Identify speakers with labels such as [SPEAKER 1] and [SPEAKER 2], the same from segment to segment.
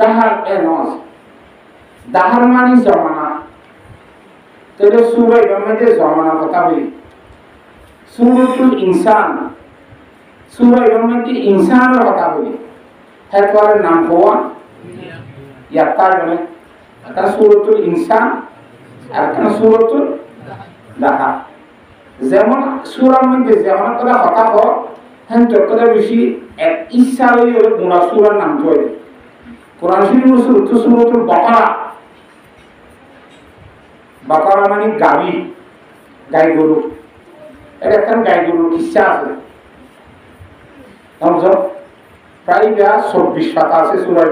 [SPEAKER 1] দাহার এনস দাহার মানে জমানা তবে সূরা মধ্যে জমানার কথা বলি সূরাতুল ইনসান সূরা মধ্যে ইনসানের কথা বলি এরপরে নাম হওয়া ইয়াতা মানে একটা সূরাতুল ইনসান আর একটা সূরাতুল দাহা যেমন সূরার মধ্যে যেমন কথা হয় হ্যাঁ তো কথা বেশি এক ইচ্ছা হয়ে গুণা সূরার নাম ধরে কোরআন শরীফের সূরাতুল বাকারা বাকারা মানে গাবি গাই গরু এটা একটা গাই গরুর কিচ্ছা আছে প্রায় 24 পাতা আছে সূরা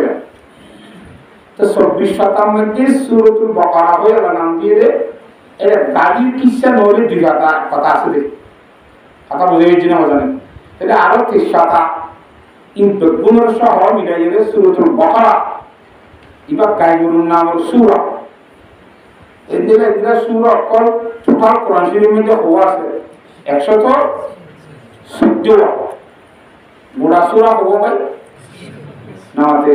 [SPEAKER 1] তো 24 পাতার মধ্যে সূরাতুল বাকারা হয়ে নাম দিয়ে দে এটা গাবির কিচ্ছা নলে 2 পাতা কথা আছে কথা বুঝে গেছি না জানেন এটা আরো 30 পাতা কিন্তু গুণের সহ মিলাই যাবে সূরাতুল বাকারা এবার গাই গরুর নাম হল সূরা এদিকে এদিকে সূরা কল টোটাল কোরআন শরীফের মধ্যে হওয়া আছে 114 মোড়া সূরা হবো ভাই নামাতে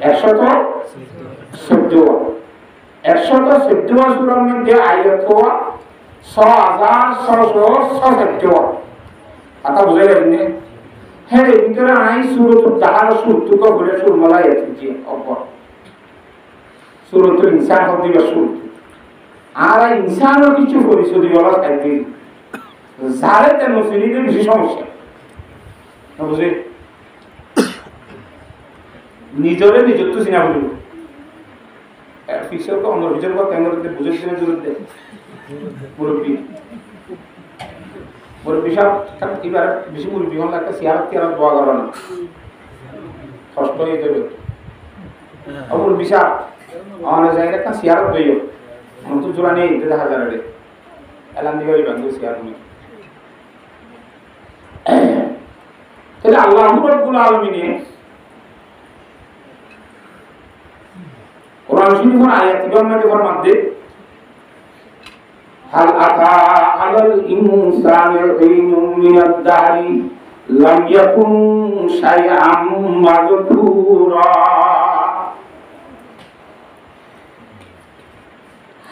[SPEAKER 1] 114 সূরার মধ্যে আয়াত হওয়া 6666 কথা বুঝে গেলেন হ্যাঁ এর ভিতরে আই সূরাতুল দাহার সূরতুক বলে সুরমালা এসেছে অপর সূরাতুল ইনসান হতে শুরু আর ইনসানের কিছু পরিচয় বলা একদিন যারে তেন শরীরের বেশি সমস্যা বুঝে নিজরে নিজত্ব চিনা বলিব ফিক্সর অন্য ভিতর কথা বুঝে চিনা জরুরি দেয় মুরব্বী সাহেব এবার বেশি মুরব্বী হলে একটা সিয়ারত তিয়ারত দোয়া করা না কষ্ট হয়ে যাবে মুরব্বী সাহেব আমার জায়গায় একটা সিয়ারত দইও আমার তো জোড়া নেই দেখা যায় রে এলান দিবারই বান্ধব সিয়ার উনি তাহলে আল্লাহ রাব্বুল আলামিন কোরআন শরীফের আয়াতগুলোর মধ্যে ফরমাতে হাল আতা আলাল ইনসানি হিনুম মিনাদ দাহরি লাম ইয়াকুন শাইআম মাযকুরা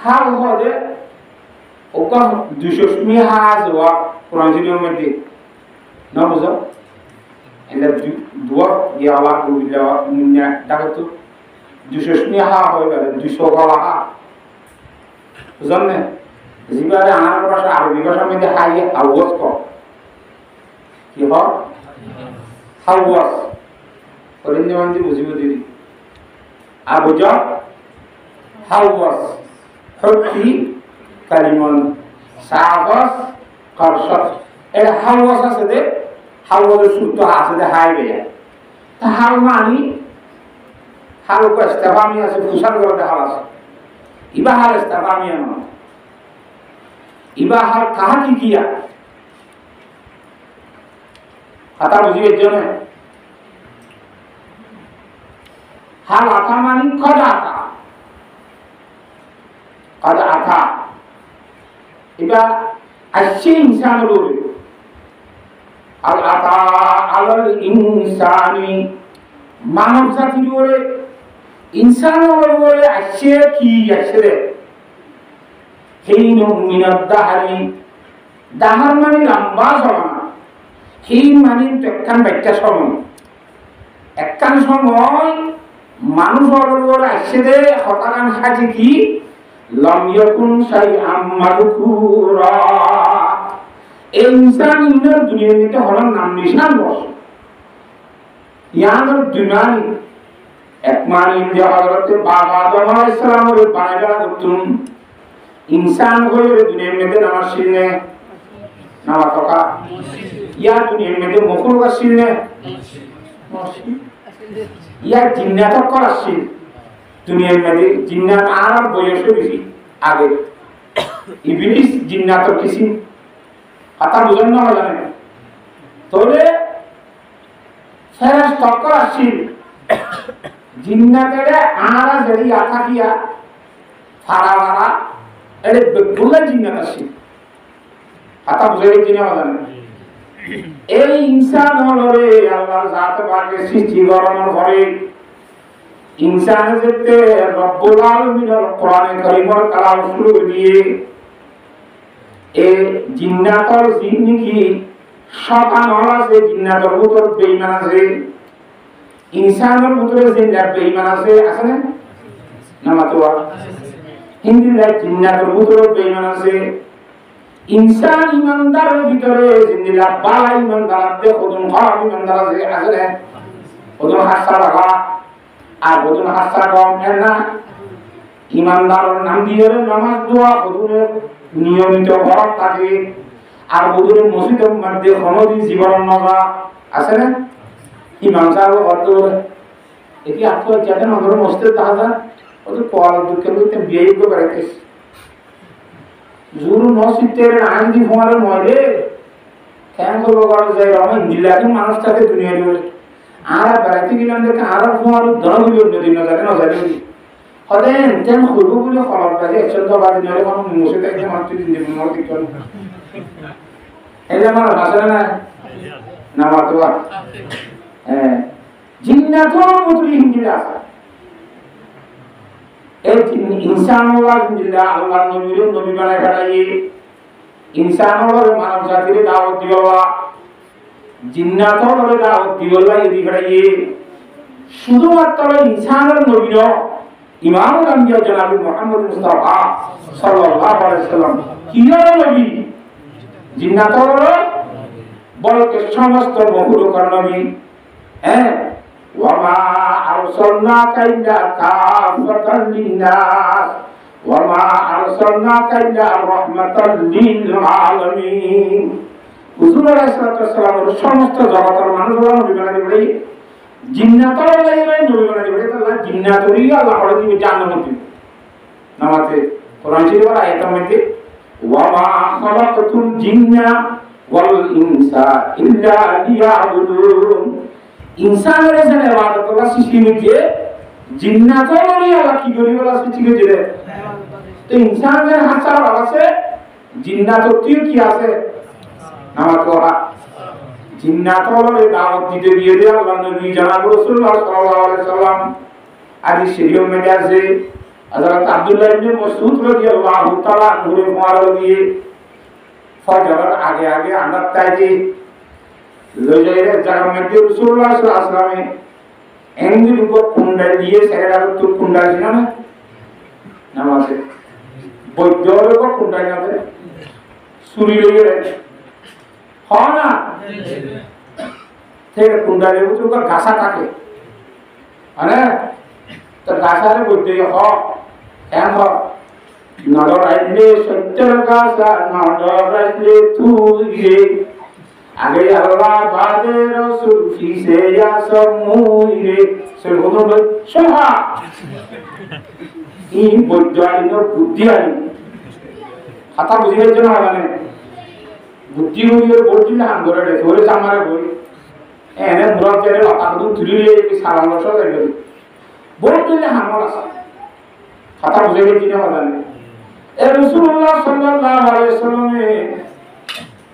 [SPEAKER 1] হাল হলে ওকা 200 হাজ ওয়া কোরআন শরীফের মধ্যে না বুঝো এলা দুয়া ইয়া আল্লাহ বিল্লাহ মুন্না দাগতো 200 হা হয়ে গেল 200 গলা হা বুঝলেন জিবারে আনার ভাষা আরবি ভাষার মধ্যে হাই আওয়াজ কর কি হয় হাওয়াজ করেন যেমন যে বুঝিব দিদি আবুজা হাওয়াজ হকি কালিমন সাবাস কারশত এর হাওয়াজ আছে দে হাওয়াজের সূত্র আছে দে হাই বেয়া তা হাল মানি হাল কো ইস্তেফামি আছে ফুসার করতে হাল আছে ইবা হাল ইস্তেফামি না ইবা হাল কাহা কি কিয়া কথা বুঝিয়ে জন্য হাল আতা মানে কদ আতা ইবা আসছে ইনসানের উপরে আল আতা আলাল ইনসানি মানব জাতির উপরে ইনসানের উপরে আসছে কি আসছে হিনুম মিনাদ দাহরি দাহার মানে লম্বা জমানা হিন মানে একখান বাচ্চা সময় একখান সময় মানুষের উপরে আসছে দে হতাকান সাজি কি লাম ইয়াকুন শাইআম মাযকুরা ইনসান ইনার দুনিয়ার মধ্যে হল নাম নিশান বস ইয়ানোর দুনানি এক মানে যে হযরতে বাবা আদম আলাইহিস সালামের বানাইলা করতুন ইনসান হয়ে দুনিয়ার মধ্যে নামাজ শিখনে নামাজ পড়া ইয়া দুনিয়ার মধ্যে মখলুক শিখনে ইয়া জিন্নাত করা শিখ দুনিয়ার মধ্যে জিন্নাত আর বয়স বেশি আগে ইবলিস জিন্নাতর কিছু কথা বুঝেন না জানেন তবে ফেরেশতা করা শিখ জিন্নাতের আনারা যদি আথা কিয়া ফারা ফারা এরে বেগুলা জিন্নাত আছে কথা বুঝে গেছি না জানেন এই ইনসান হলরে আল্লাহর জাত পাকে সৃষ্টি করানোর পরে ইনসানের যেতে রব্বুল আলামিনের কোরআনে কারীমের কালাম শুরু দিয়ে এ জিন্নাতর জিন্নিকি শতান আছে জিন্নাতর ভিতর বেঈমান আছে ইনসানের ভিতরে জিন্নাত বেঈমান আছে না নামাতোয়া হিন্দি লাই জিন্নাতের ভিতরে বেঈমান আছে ইনসান ইমানদারের ভিতরে জিন্দিলা বালা ইমানদার আছে খুদুন খারাপ ইমানদার আছে না খুদুন হাসা লাগা আর খুদুন হাসা কম না ইমানদারের নাম দিয়ে নামাজ দোয়া খুদুনের নিয়মিত হক থাকে আর খুদুনের মসজিদের মধ্যে খনদি জীবন নজা আছে না ইমাম সাহেব অর্থ এটি আপনি যাতে নজর মসজিদ তাহলে ওদের পড়ার দুঃখে বলতে বিয়ে করে রেখেছে জুরু নসিতের আইনদি ফোয়ারে ময়লে কেন করবো করা যায় রহমান জিল্লাকে মানুষ থাকে দুনিয়া বলে আর বেড়াইতে গেলাম দেখে আর ফোয়ার ধরগুলো নদী নজারে নজারে হদেন তেন করবো বলে খবর থাকে একশো তো বাদ দিলে কোনো মুসে থাকতে মাত্র দিন দেবেন মনে ঠিক করে এই যে আমার ভাষা না মাত্র হ্যাঁ জিন্নাতর মতো হিন্দিরা আছে এই ইনসানুল্লাহ জিন্দিল্লাহ আল্লাহ নবীর নবী বানায় পাঠাই ইনসানুল্লাহ মানব জাতির দাওয়াত দিওয়া জিন্নাতর দাওয়াত দিওয়া এই পাঠাই শুধুমাত্র ইনসানের নবী নয় ইমামুল আম্বিয়া জনাব মুহাম্মদ মুস্তাফা সাল্লাল্লাহু আলাইহি ওয়াসাল্লাম কিয়ার নবী জিন্নাতর বলকে সমস্ত বহুরূপের নবী হ্যাঁ وما أرسلناك إلا كافة للناس وما أرسلناك إلا رحمة للعالمين হুজুর আলাইহিস সালাম সমস্ত জগতের মানুষরা নবী বানাই বলে জিন্নাতর লাইরে নবী বানাই বলে আল্লাহ জিন্নাতরি আল্লাহ করে দিবে জান্নাতে নামাতে কোরআন শরীফের আয়াতের মধ্যে ওয়ামা খালাকাতুল জিন্না ওয়াল ইনসা ইল্লা লিয়াবুদুন ইনসানের জন্য ইবাদত করা সৃষ্টি যে জিন্নাতরি আল্লাহ কি করি বলা সৃষ্টি করে তো ইনসানের হাজার আছে জিন্নাতটিও কি আছে নামাজ পড়া জিন্নাতরে দাওয়াত দিতে গিয়ে দিয়ে আল্লাহ নবী জনাব রাসূলুল্লাহ সাল্লাল্লাহু আলাইহি সাল্লাম হাদিস শরীফের মধ্যে আছে হযরত আব্দুল্লাহ ইবনে মাসউদ রাদিয়াল্লাহু তাআলা নূরে মুবারক দিয়ে ফজরের আগে আগে আন্দাজ তাইজি লজাইরে জায়গার মধ্যে রাসূলুল্লাহ সাল্লাল্লাহু আলাইহি সাল্লামে এঙ্গিল উপর কুন্ডা দিয়ে সেরার তো কুন্ডা ছিল না নামাজে বৈদ্যর উপর কুন্ডা না সুরি লইয়ে হয় না থেকে কুন্ডারের উপর গাছা থাকে মানে তো গাছারে বৈদ্য হ কেন হয় নজর আইলে সত্যের গাছা নজর আইলে তুই রে আগে আল্লাহ বাদে রাসূল ফিসে ইয়াসম মুইরে সে হলো সোহা এই বৈজ্ঞানিক বুদ্ধি আনি কথা বুঝিয়ে জন্য মানে বুদ্ধি হইলে বলছিল হাম করে রে ধরে সামারে বই এনে মুরাদ জেরে কথা তো তুলিলে কি সারা বর্ষ লাগে বলছিল হামর আছে কথা বুঝিয়ে দিতে হবে না এ রাসূলুল্লাহ সাল্লাল্লাহু আলাইহি ওয়াসাল্লামে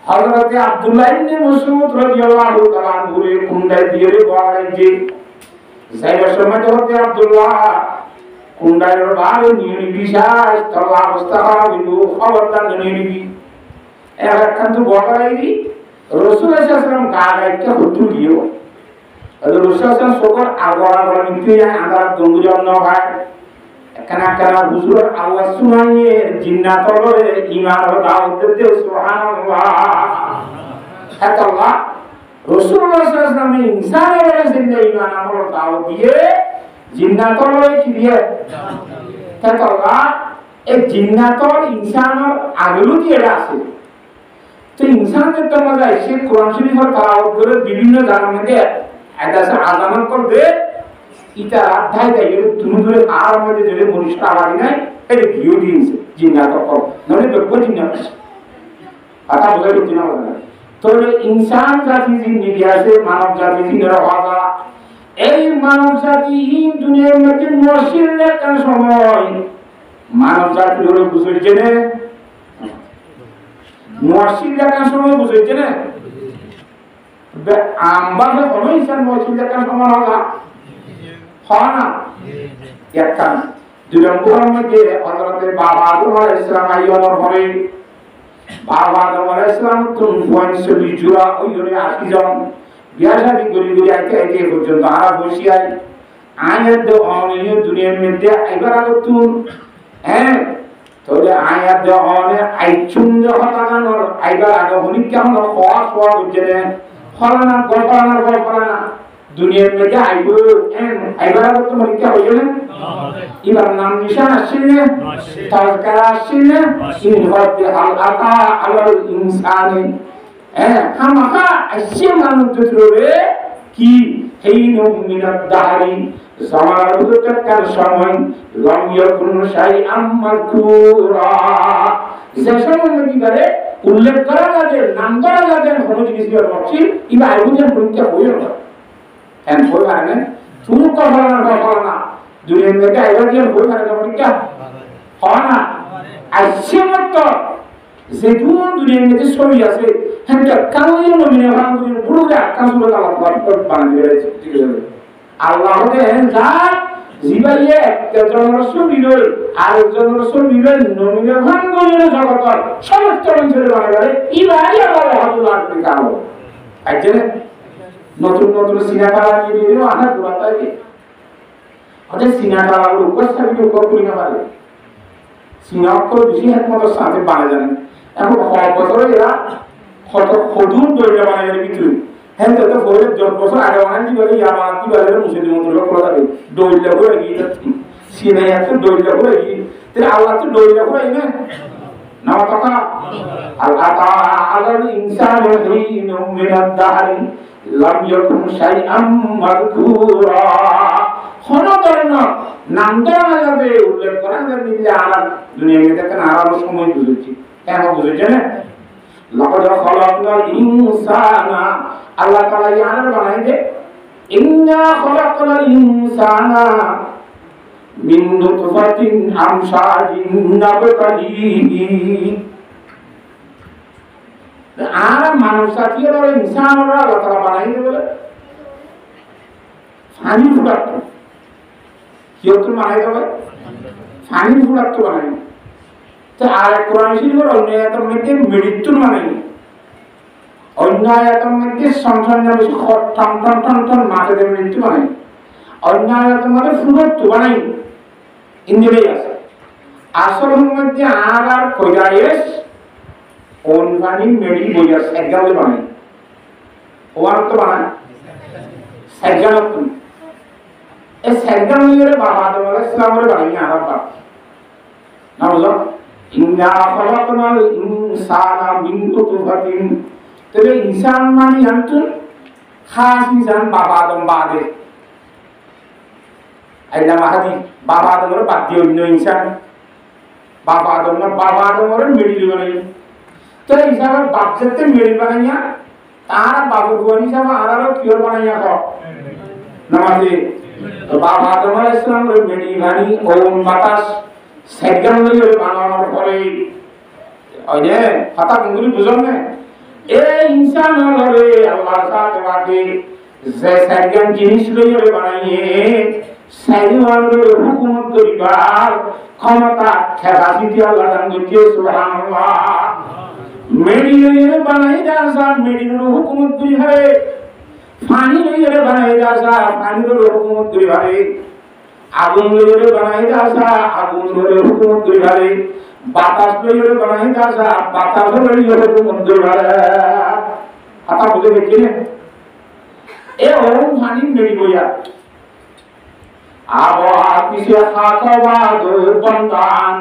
[SPEAKER 1] হযরত আব্দুল্লাহ ইবনে মাসউদ রাদিয়াল্লাহু তাআলা আনহুরে কুন্ডায় দিয়ে বলাইছে যাইবার সময় হযরত আব্দুল্লাহ কুন্ডায় বারে নিয়ে বিশ্বাস তলা অবস্থা হইল খবরদার নিয়ে নিবি একখান তো বলাইলি রাসূল সাল্লাল্লাহু আলাইহি ওয়াসাল্লাম গায়কে হুতু দিও রাসূল সাল্লাল্লাহু আলাইহি ওয়াসাল্লাম সবার আগরা নিতে আন্দার গঙ্গুজন ন হয় কানা কানা হুজুরের আওয়াজ শুনাইয়ে জিন্নাতরে ঈমান ও দাওয়াত দিতে সুবহানাল্লাহ আল্লাহ রাসূলুল্লাহ সাল্লাল্লাহু আলাইহি ওয়াসাল্লাম ইনসানের জিন্দা ঈমান আমল দাওয়াত দিয়ে জিন্নাতরে কি দিয়ে আল্লাহ এই জিন্নাতর ইনসানের আগলুতি এরা আছে তো ইনসানের তো মজা সে কোরআন শরীফের তেলাওয়াত করে বিভিন্ন জায়গার মধ্যে আদাসে আযান করবে ইটা অধ্যায় দেয় তুমি ধরে আর মধ্যে যদি মনুষ্য আলাদা নাই এটা ভিউ দিয়েছে জিন্নাত কর নলে তো জিন্নাত কথা বোঝা যাচ্ছে না তো ইনসান জাতি জিন্দি আছে মানব জাতি জিন্দি রাখা এই মানব জাতি এই দুনিয়ার মধ্যে নসিল লেখার সময় মানব জাতি হলো বুঝেছে না নসিল লেখার সময় বুঝেছে না আমরা হলো ইনসান নসিল লেখার সময় হলো হয় না একটা দুই নম্বরের মধ্যে হযরতে বাবা আদম আলাইহিস সালাম আইয়র পরে বাবা আদম আলাইহিস সালাম তো 40 জোড়া ওই ধরে 80 জন বিয়া শাদী করে করে আইতে পর্যন্ত আর বসিয়াই আয়াত দে অনিয় দুনিয়ার মধ্যে আইবার আগতুন হ্যাঁ তাহলে আয়াত দে অনে আইচুন দে হতাগানোর আইবার আগে হনি কেমন হওয়া সোয়া বুঝে ফলানা গল্পনা দুনিয়ার মধ্যে আইব আইবার আগতুন মানে কি হইল না এবার নাম নিশান আসছে না তাজকার আসছে না ইন হতে আল আতা আলাল ইনসানি হামাকা আসছে মানুষ জুড়ে কি হেইনু মিনাদ দাহারি জামানার প্রত্যেকটার সময় লম ইয়াকুন শাইআম মাযকুরা যে সময় কি করে উল্লেখ করা যাবে নাম করা যাবে কোনো জিনিস এর বলছি ইবা আইবুদের পরীক্ষা হইল না এন্ড হই মানে শুরু করা না দুনিয়ার মধ্যে আইবার দিয়ে হই মানে পরীক্ষা হয় না আসছে মত যে দুনিয়ার মধ্যে ছবি আছে হ্যাঁ কাউই নমিনে ভাঙুন পুরোটা কাজগুলো আল্লাহ বানিয়ে দিয়েছে ঠিক আছে আল্লাহ দেন যা জিবাইয়ে একজনের ছবি লই আরেকজনের ছবি লই নমিনে ভাঙুন জগতের সমস্ত মানুষের বানাবে ইবাই আল্লাহ হাতুল্লাহ কালো আজকে নতুন নতুন সিনেমা নিয়ে দিল আনা পুরাতাই ওদের সিনেমা উপস্থাপিত করতে না পারে সিনেমা করে বেশি একমাত্র সাথে বানা জানেন এখন বছরে এরা কত খদুর দইটা বানায় এর ভিতরে হ্যাঁ তো বলে 10 বছর আগে বানাইছি বলে ইয়া বানাতি বলে মুসলিম মন্ত্রী খোলা থাকে দইটা করে কি সিনে একটা দইটা করে কি তাহলে আল্লাহ তো দইটা করে না না কথা আল্লাহ আলাল ইনসানু হিনু মিনাদ দাহরি লাম ইয়াকুন শাইআম মাযকুরা কোন ধরনের নাম দেওয়া যাবে উল্লেখ করা যাবে যে আর দুনিয়ার মধ্যে আর সময় বুঝেছি কেন বুঝেছেন লাকাদ খালাকনাল ইনসানা আল্লাহ তাআলা ইয়ার বানাই দে ইন্না খালাকনাল ইনসানা মিন নুতফাতিন আমশাজিন নাবতালিহি আর মানুষ জাতীয় ইনসানরা আল্লাহ তাআলা বানাই দে বলে ফানি ফুটাত কি তো বানাই দেবে ফানি ফুটাত তো বানাই তো আর কোরআন শরীফের অন্য আয়াতের মধ্যে মৃত্যু বানাই অন্য আয়াতের মধ্যে সংসার বেশি টান টান টান টান মাথাতে মৃত্যু বানাই অন্য আয়াতের মধ্যে ফুটাত বানাই ইন্দ্রিয় আছে আসলের মধ্যে আর কইরাইস অনভানি মেডি বইয়াস একগালে বানাই ওয়ার তো বানাই একগালত এই একগালের বাবা আদম আলাইহিস সালামের বানাই আর বাপ না বুঝো ইন্না খালাকনাল ইনসানা মিন নুতফাতিন তবে ইনসান মানে আনতুন খাস ইনসান বাবা আদম বাদে আইনা মাহাদি বাবা আদমের বাদ দিয়ে অন্য ইনসান বাবা আদমের মিডিল বানাই তো হিসাবে বাপ যেতে মিডিল বানাইয়া তার বাবু গুয়ান হিসাবে আরো কিওর বানাইয়া হ নামাজে তো বাবা আদম আলাইহিস সালামের মিডিল বানি ওম বাতাস সেকেন্ড লইলে বানানোর পরে ওই যে কথা গুলি বুঝুন না এই ইনসান হলে আল্লাহ সাথে বাকি যে সেকেন্ড জিনিস লইলে বানাইয়ে সাইওয়ানের হুকুমত করিবার ক্ষমতা খেলাফতি আল্লাহ দান করেছে সুবহানাল্লাহ মেডিলে বানাই দাসা মেডিলের হুকুমত করি হয় পানি লইলে বানাই দাসা পানির হুকুমত করি হয় আগুন লইলে বানাই দাসা আগুন লইলে হুকুমত করি হয় বাতাস লইলে বানাই দাসা বাতাস লইলে হুকুমত করি হয় কথা বুঝে গেছেন এ ওম পানি মেডি বইয়া আবো আপিসে খাকাবাদ বন্দান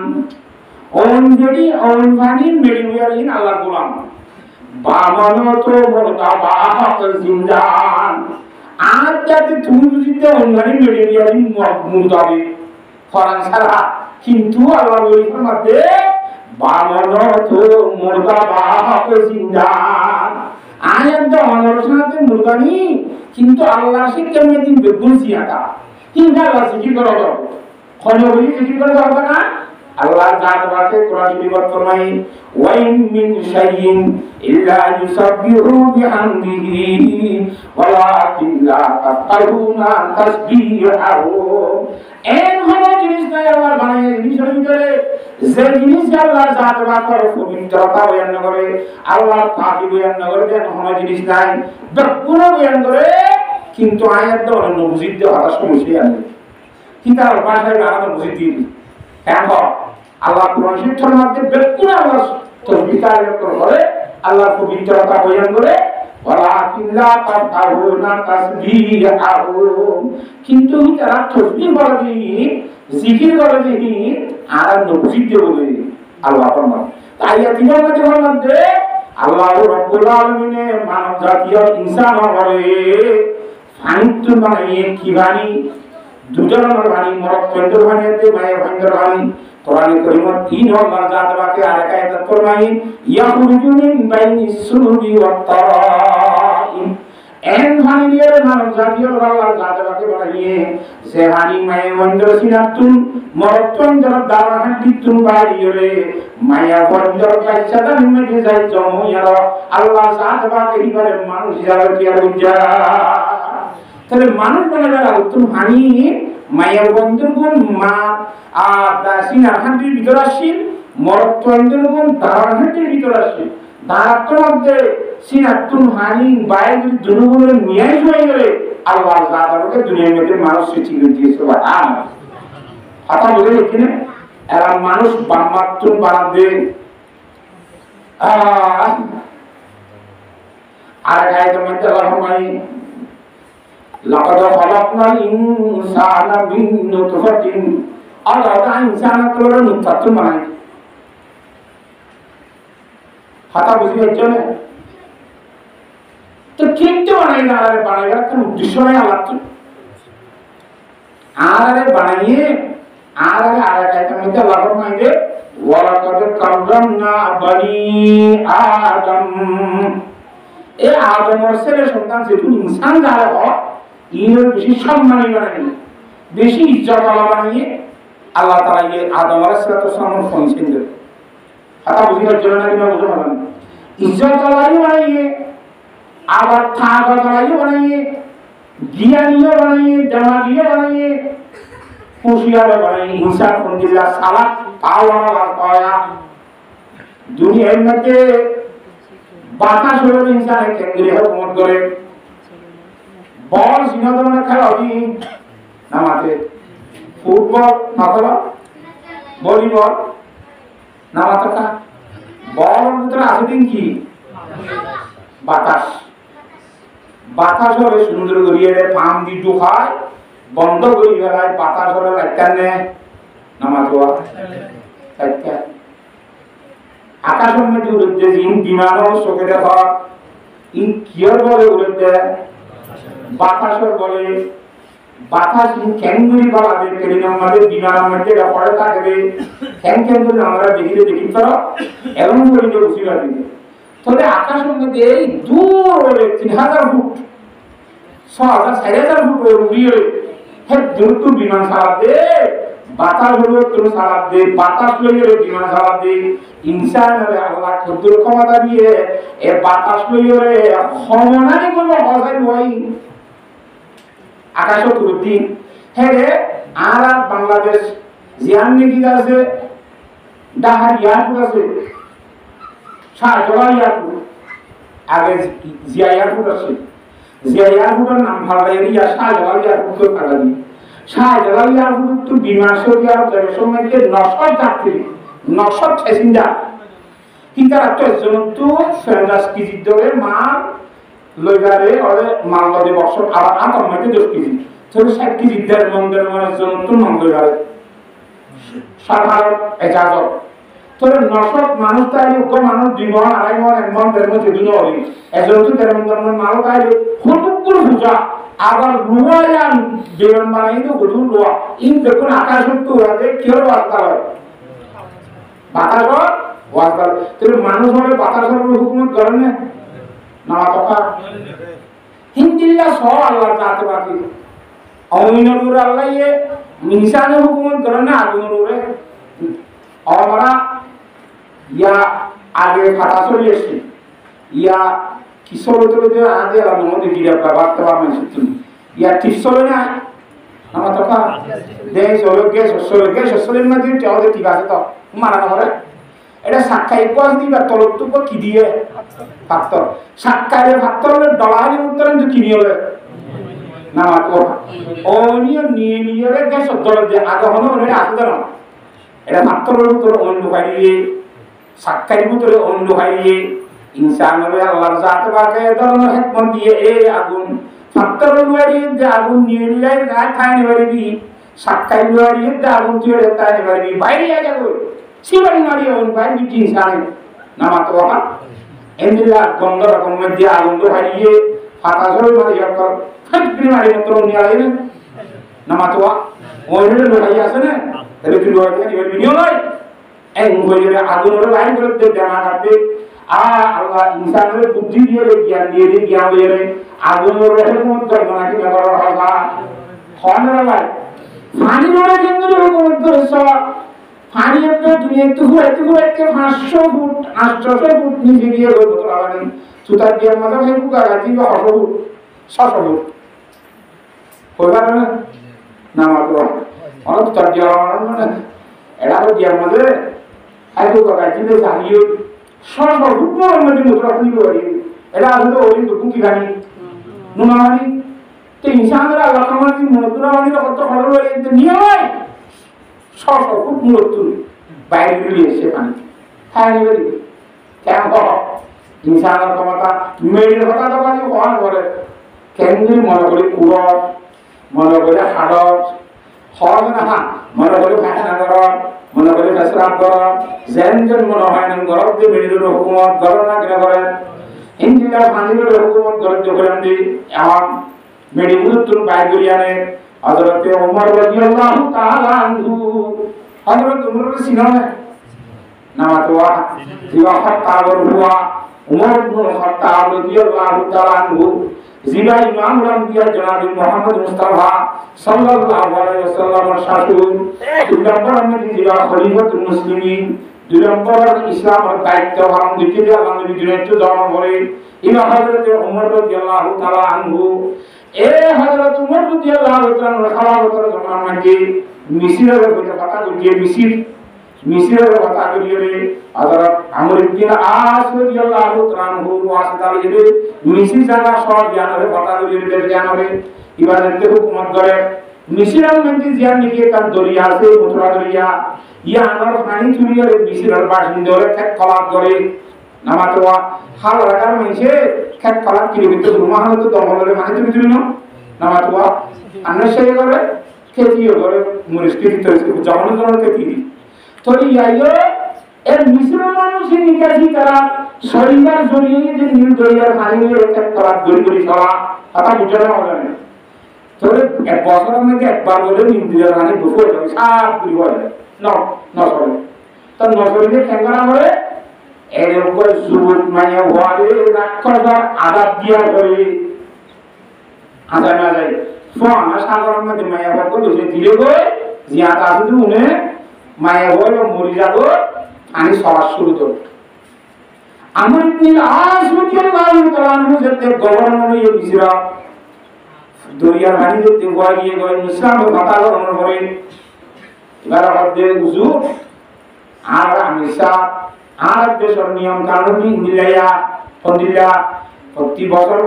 [SPEAKER 1] ওম যেডি ওম পানি মেডি বইয়া ইন আল্লাহ গোলাম বামন তো মুরতাবা হক জিন্দান আর যাতে তুমি বুঝিতে অন্যান্য মেডিয়া মুরতাবি ফরান ছাড়া কিন্তু আল্লাহ বলির মধ্যে বামন তো মুরতাবা হক জিন্দান আয়াত অনরসনাতে মুরদানি কিন্তু আল্লাহ শিক্ষা মেদিন বেগুন সিয়াটা কিন্তু আল্লাহ জিকির করা যাবে কোন বলি জিকির করা যাবে না আল্লাহ জাত বাকে কোরআন শরীফত ফরমাই ওয়া ইন মিন শাইইন ইল্লা ইউসাব্বিহু বিহামদিহি ওয়ালাকিন লা তাফকাহুনা তাসবিহাহু এন হলো জিনিস নাই আল্লাহ বানায় জিনিসের ভিতরে যে জিনিস আল্লাহ জাত বাকের পবিত্রতা বয়ান করে আল্লাহ পাকি বয়ান করে দেন হলো জিনিস নাই বেগুন বয়ান করে কিন্তু আয়াত তো অন্য বুঝিতে হওয়ার সমস্যা আছে কিতাব ভাষায় আলাদা বুঝিতে এখন আল্লাহ কোরআন শরীফের মধ্যে বেকুন আল্লাহ তসবিহ করে আল্লাহ পবিত্রতা বয়ান করে ওয়ালাকিন লা তাফকাহুনা তাসবিহাহু কিন্তু তারা তসবিহ বলে জিকির করে দিই আর নবুজিতে বলে আল্লাহ ফরমান তাই আয়াতের মধ্যে আল্লাহ রাব্বুল আলামিন মানব জাতীয় ইনসান করে ফানিত বানিয়ে কি বানি দুজনের বাণী মরক চন্দ্র বাণীতে মায়ের ভাঙ্গর বাণী কোরআনে কারীমত তিন নম্বর জাত বাকে আরেক আয়াত ফরমাই ইয়াখরুজু মিন বাইনি সুলবি ওয়াত তারাইম এন বাণী দিয়ে মানব জাতীয় আল্লাহ জাত বাকে বানিয়ে সে বাণী মায়ের ভাঙ্গর সিনাতুন মরক চন্দ্র দ্বারা হাঁটিতুন বাড়িয়ে মায়া ভাঙ্গর কাইসাদা নিমে যাই জমইয়ার আল্লাহ জাত বাকে হিবারে মানুষ যারা কি আর বুঝা তাহলে মানুষ বলে যারা উত্তম হানি মায়ের বন্ধুর গুণ মা আর দাসিনার হাঁটির ভিতর আসি মরত্বন্দ্রের গুণ দাঁড়ার হাঁটির ভিতর আসি দাঁড়ার মধ্যে সিনাতুন হানি বাইরে যদি দুগুণের নিয়াই হয়ে গেলে আল্লাহ জাদারকে দুনিয়ার মধ্যে মানুষ সৃষ্টি করে দিয়েছে কথা বলে এখানে এরা মানুষ বামাত্র বানাবে আর গায়ে মধ্যে আল্লাহ لقد خلقنا الإنسان من نطفة الله إنسان كله نطفة মাই হাতা বুঝিয়ে চলে তো কিন্তু বানাই না আরে বানাইবার কোনো উদ্দেশ্য নাই আল্লাহ তো আরে বানাইয়ে আরে কাইতে মধ্যে আল্লাহ ফরমাইবে ওয়ালাকাদ কাররামনা বানি আদম এ আদমের ছেলে সন্তান যেহেতু ইনসান যারা হয় ইনের বেশি সম্মানী বানাই বেশি ইজ্জত আলা বানিয়ে আল্লাহ তাআলা এই আদম আলাইহিস সালাম ফোনছেন দেন কথা বুঝিবার জন্য না কিনা বুঝো না ইজ্জত আলাই বানিয়ে আবার থাকা আলাই বানিয়ে জ্ঞানীয় বানিয়ে জামাগীয় বানিয়ে খুশিয়ার বানিয়ে ইনসান কোন দিলা সালাত পাওয়া পাওয়া দুনিয়ার মধ্যে বাতাস হলো ইনসানের কেন্দ্রে হুকুমত করে বল সিনাদমনে খেলা হই নামাতে ফুটবল নাতলা ভলিবল নামাতকা বল ভিতরে আছে দিন কি বাতাস বাতাস হলে সুন্দর করিয়ে পাম দি ঢুকায় বন্ধ করি ফেলায় বাতাস হলে লাইটানে নামাতোয়া একটা আকাশের মধ্যে উড়তে জিন বিমানও চোখে দেখা ইন কিয়র বলে উড়তে বাতাসর বলে বাতাস ক্যাঙ্গুরি বলা যে কেরিনার মধ্যে বিমানের মধ্যে পড়ে থাকে ক্যাঙ্গুরি আমরা দেখি তো এমন করে যে বুঝি পারি তবে আকাশের মধ্যে এই দূর হলে 3000 ফুট 6000 ফুট উড়িয়ে হে দূর বিমান চালাতে বাতাস হলো তুমি সালাদ দে বাতাস লইয়ে বিমান সালাদ দে ইনসান হলে আল্লাহ কদ্দুর ক্ষমতা দিয়ে এ বাতাস লইয়ে ক্ষমতাই করবো হসাই হই আকাশ তুলতি হ্যাঁ আর বাংলাদেশ জিয়ান নাকি আছে ডাহার এয়ারপোর্ট আছে শাহজালাল এয়ারপোর্ট আগে জিয়া এয়ারপোর্ট আছে জিয়া এয়ারপোর্টের নাম ভাড়াইয়া ইয়া শাহজালাল এয়ারপোর্ট করে পাঠাবি শাহজালাল এয়ারপোর্ট তো বিমান সৌদি আরব যাবে সময় 900 যাত্রী 900 প্যাসেঞ্জার কিন্তু একটা জন্তু ফেন্ডাস কেজি ধরে মাল লইগারে ওরে মাল লদে বক্স আর আতম মধ্যে 10 কেজি তবে 60 কেজি দেড় মন্দিরের মানে জন্তু মন্দিরে সাধারণ এজাজত তোরে 900 মানুষ তাইলে কো মানুষ 2 মন 2.5 মন 1 মন দেড় মন দুনো হই এজন তো দেড় মন মাল তাইলে হুটুকুর বুঝা আবার রুয়ায়ান বিমান বানাই তো গুদুল রুয়া ইন দেখুন আকাশত তো ওরে কিয়র বার্তা হয় বাতাস ওয়ার্তাল তোরে মানুষ হলে বাতাসের হুকুমত করে না না কথা হিন্দিল্লা সহ আল্লাহ জাতে বাকি অমিনর আল্লাহ ইয়ে ইনসানের হুকুমত করে না আগুনের উপরে আমরা ইয়া আগে ফাটা চলে এসছি ইয়া কি চলে চলে যে আগে আমাদের গিরা বাবাতে পারবেন তুমি ইয়া ঠিক চলে না আমার তো কা দেশ হলো গ্যাস চলে না দিয়ে আমাদের ঠিক আছে তো মারা না করে এটা সাক্ষাই কোয়াস দিবা তলত্ব কি দিয়ে পাত্র সাক্ষাইরে পাত্র ডলারে উত্তর কি নিয়ে হলে না তো অনিয় নিয়ে নিয়ে গ্যাস দল দিয়ে আগে হলো এটা আসতে না এটা পাত্রের উত্তর অন্য হারিয়ে সাক্ষাইর ভিতরে অন্য হারিয়ে ইনসান হলে আল্লাহর জাত বাকে ধরনের হিকমত দিয়ে এই আগুন পাত্রের হারিয়ে যে আগুন নিয়ে নিয়ে রাত খাইনি পারবি সাক্ষাইর হারিয়ে যে আগুন তুই রাখতে পারবি বাইরে যাবে সিবারি মারি ওন বাইরে কি ইনসান নামা তো এন্দিলা গন্ধ রকম মধ্যে আগুন হারিয়ে ফাটা জল মারি কর ফটকি মারি মত নিয়ে আইলে নামা তো ওইরে লড়াই আছে না তাহলে তুই লড়াই করবি নিও নয় এই মুখে আগুন হলে লাইন করতে জানা কাটে আল্লাহ ইনসানের বুদ্ধি দিয়ে জ্ঞান দিয়ে জ্ঞান দিয়ে আগুন হলে মত ধর্মনা কি ব্যবহার হয় হয় না ভাই পানি বড় কেন্দ্র রকম ধরছ পানি একটা দুনিয়া একটু 500 ফুট 800 ফুট নিচে গিয়ে ওই বোতল আনেন সুতার দিয়ে মাথা সেই বুকা গাছি বা 100 ফুট 600 ফুট হইবার না না মাত্র অনেক তার দিয়ে মানে এটা তো দিয়ে আমাদের আই বুকা গাছি দিয়ে জানিও 600 ফুট মধ্যে মুদ্রা খুলি করি এটা আসলে ওই তো কুকি গানি নুনানি তো ইনসানরা আল্লাহ আমাদের মুদ্রা মানে কত খবর হয়ে নিয়ে হয় 600 ফুট মূলত বাইরে বেরিয়ে এসে পানি খায়নি বেরিয়ে কেন ইনসানের ক্ষমতা মেয়ের কথা তো কাজে হওয়ার পরে কেন্দ্রীয় মনে করি কুড়র মনে করি হাড়র হওয়া না মনে করি ফাঁসনা কর মনে করি ফেসরাম কর যেন যেন মনে হয় না গরব দিয়ে মেয়েদের হুকুমত গরম না কিনা করেন ইন্দিরা ফানিদের হুকুমত গরব দিয়ে করেন দি এখন মেয়েদের তুন বাইরে বেরিয়ে আনে হযরত ওমর রাদিয়াল্লাহু তাআলা আনহু হযরত ওমর সিনানে নামাতওয়া জিবা খাত্তাব হুয়া ওমর ইবনে খাত্তাব রাদিয়াল্লাহু তাআলা আনহু জিবা ইমাম রামদিয়া জনাব মুহাম্মদ মুস্তাফা সাল্লাল্লাহু আলাইহি ওয়াসাল্লামের শাসন দুই নম্বর আমাদের জিবা খলিফাতুল মুসলিমিন দুই নম্বর ইসলামের দায়িত্ব পালন দিতে আল্লাহ নবী জুনাইদ জন্ম করে ইমাম হযরত ওমর রাদিয়াল্লাহু তাআলা আনহু এ হযরত ওমর রাদিয়াল্লাহু তাআলা খালাফতের জামানাকে মিসরের ভিতরে কথা কইয়ে মিসরের কথা কইয়ে হযরত আমর ইবনে আস রাদিয়াল্লাহু তাআলা ওয়াসিতালে যে মিসর জায়গা সব জ্ঞানের কথা কইয়ে জ্ঞানরে ইবাদতে হুকুমত করে মিসরের মধ্যে জিয়ান নিকে কান দরিয়া আছে মথুরা দরিয়া ইয়া আনার পানি চুরিয়ে মিসরের বাসিন্দারে এক কলাপ করে নামাতওয়া হাল রাখার মানুষে খেত কলাপ কিনে বিতে রুমাহান তো দমলে মানে তুমি তুমি নামাতওয়া আন্না সেই করে খেতিও করে মুরিস্কিতি তো যখন যখন খেতি তো ইয়াইও এর মিশ্র মানুষের নিকাশি তারা শরীরের জড়িয়ে যে নীল দরিয়ার পানি নিয়ে খেত কলাপ দড়ি চলা কথা বুঝে না হবে তো এক বছরের মধ্যে একবার বলে নীল দরিয়ার পানি দুপুর যাবে সাত দুই বলে নসরে তো নসরে খেঙ্গা করে এর উপর যুবক মানে ওয়ালে রাক্ষসর আদাব দিয়া করে আদাব না যায় ফোন সাগরের মধ্যে মায়া বকল সে দিলে গো জিয়াতা আছে উনি মায়া বলে মরি যাব আমি সবার শুরু তো আমার ইবনে আস রাদিয়াল্লাহু তাআলা আনহু যেতে গভর্নর হয়ে মিসরা দরিয়ার পানি যেতে গিয়ে ইসলাম কথা বলার পরে এবার হচ্ছে উজু আর আমিষা আর দেশের নিয়ম কানুন মিলাইয়া পন্দিলা প্রতি বছর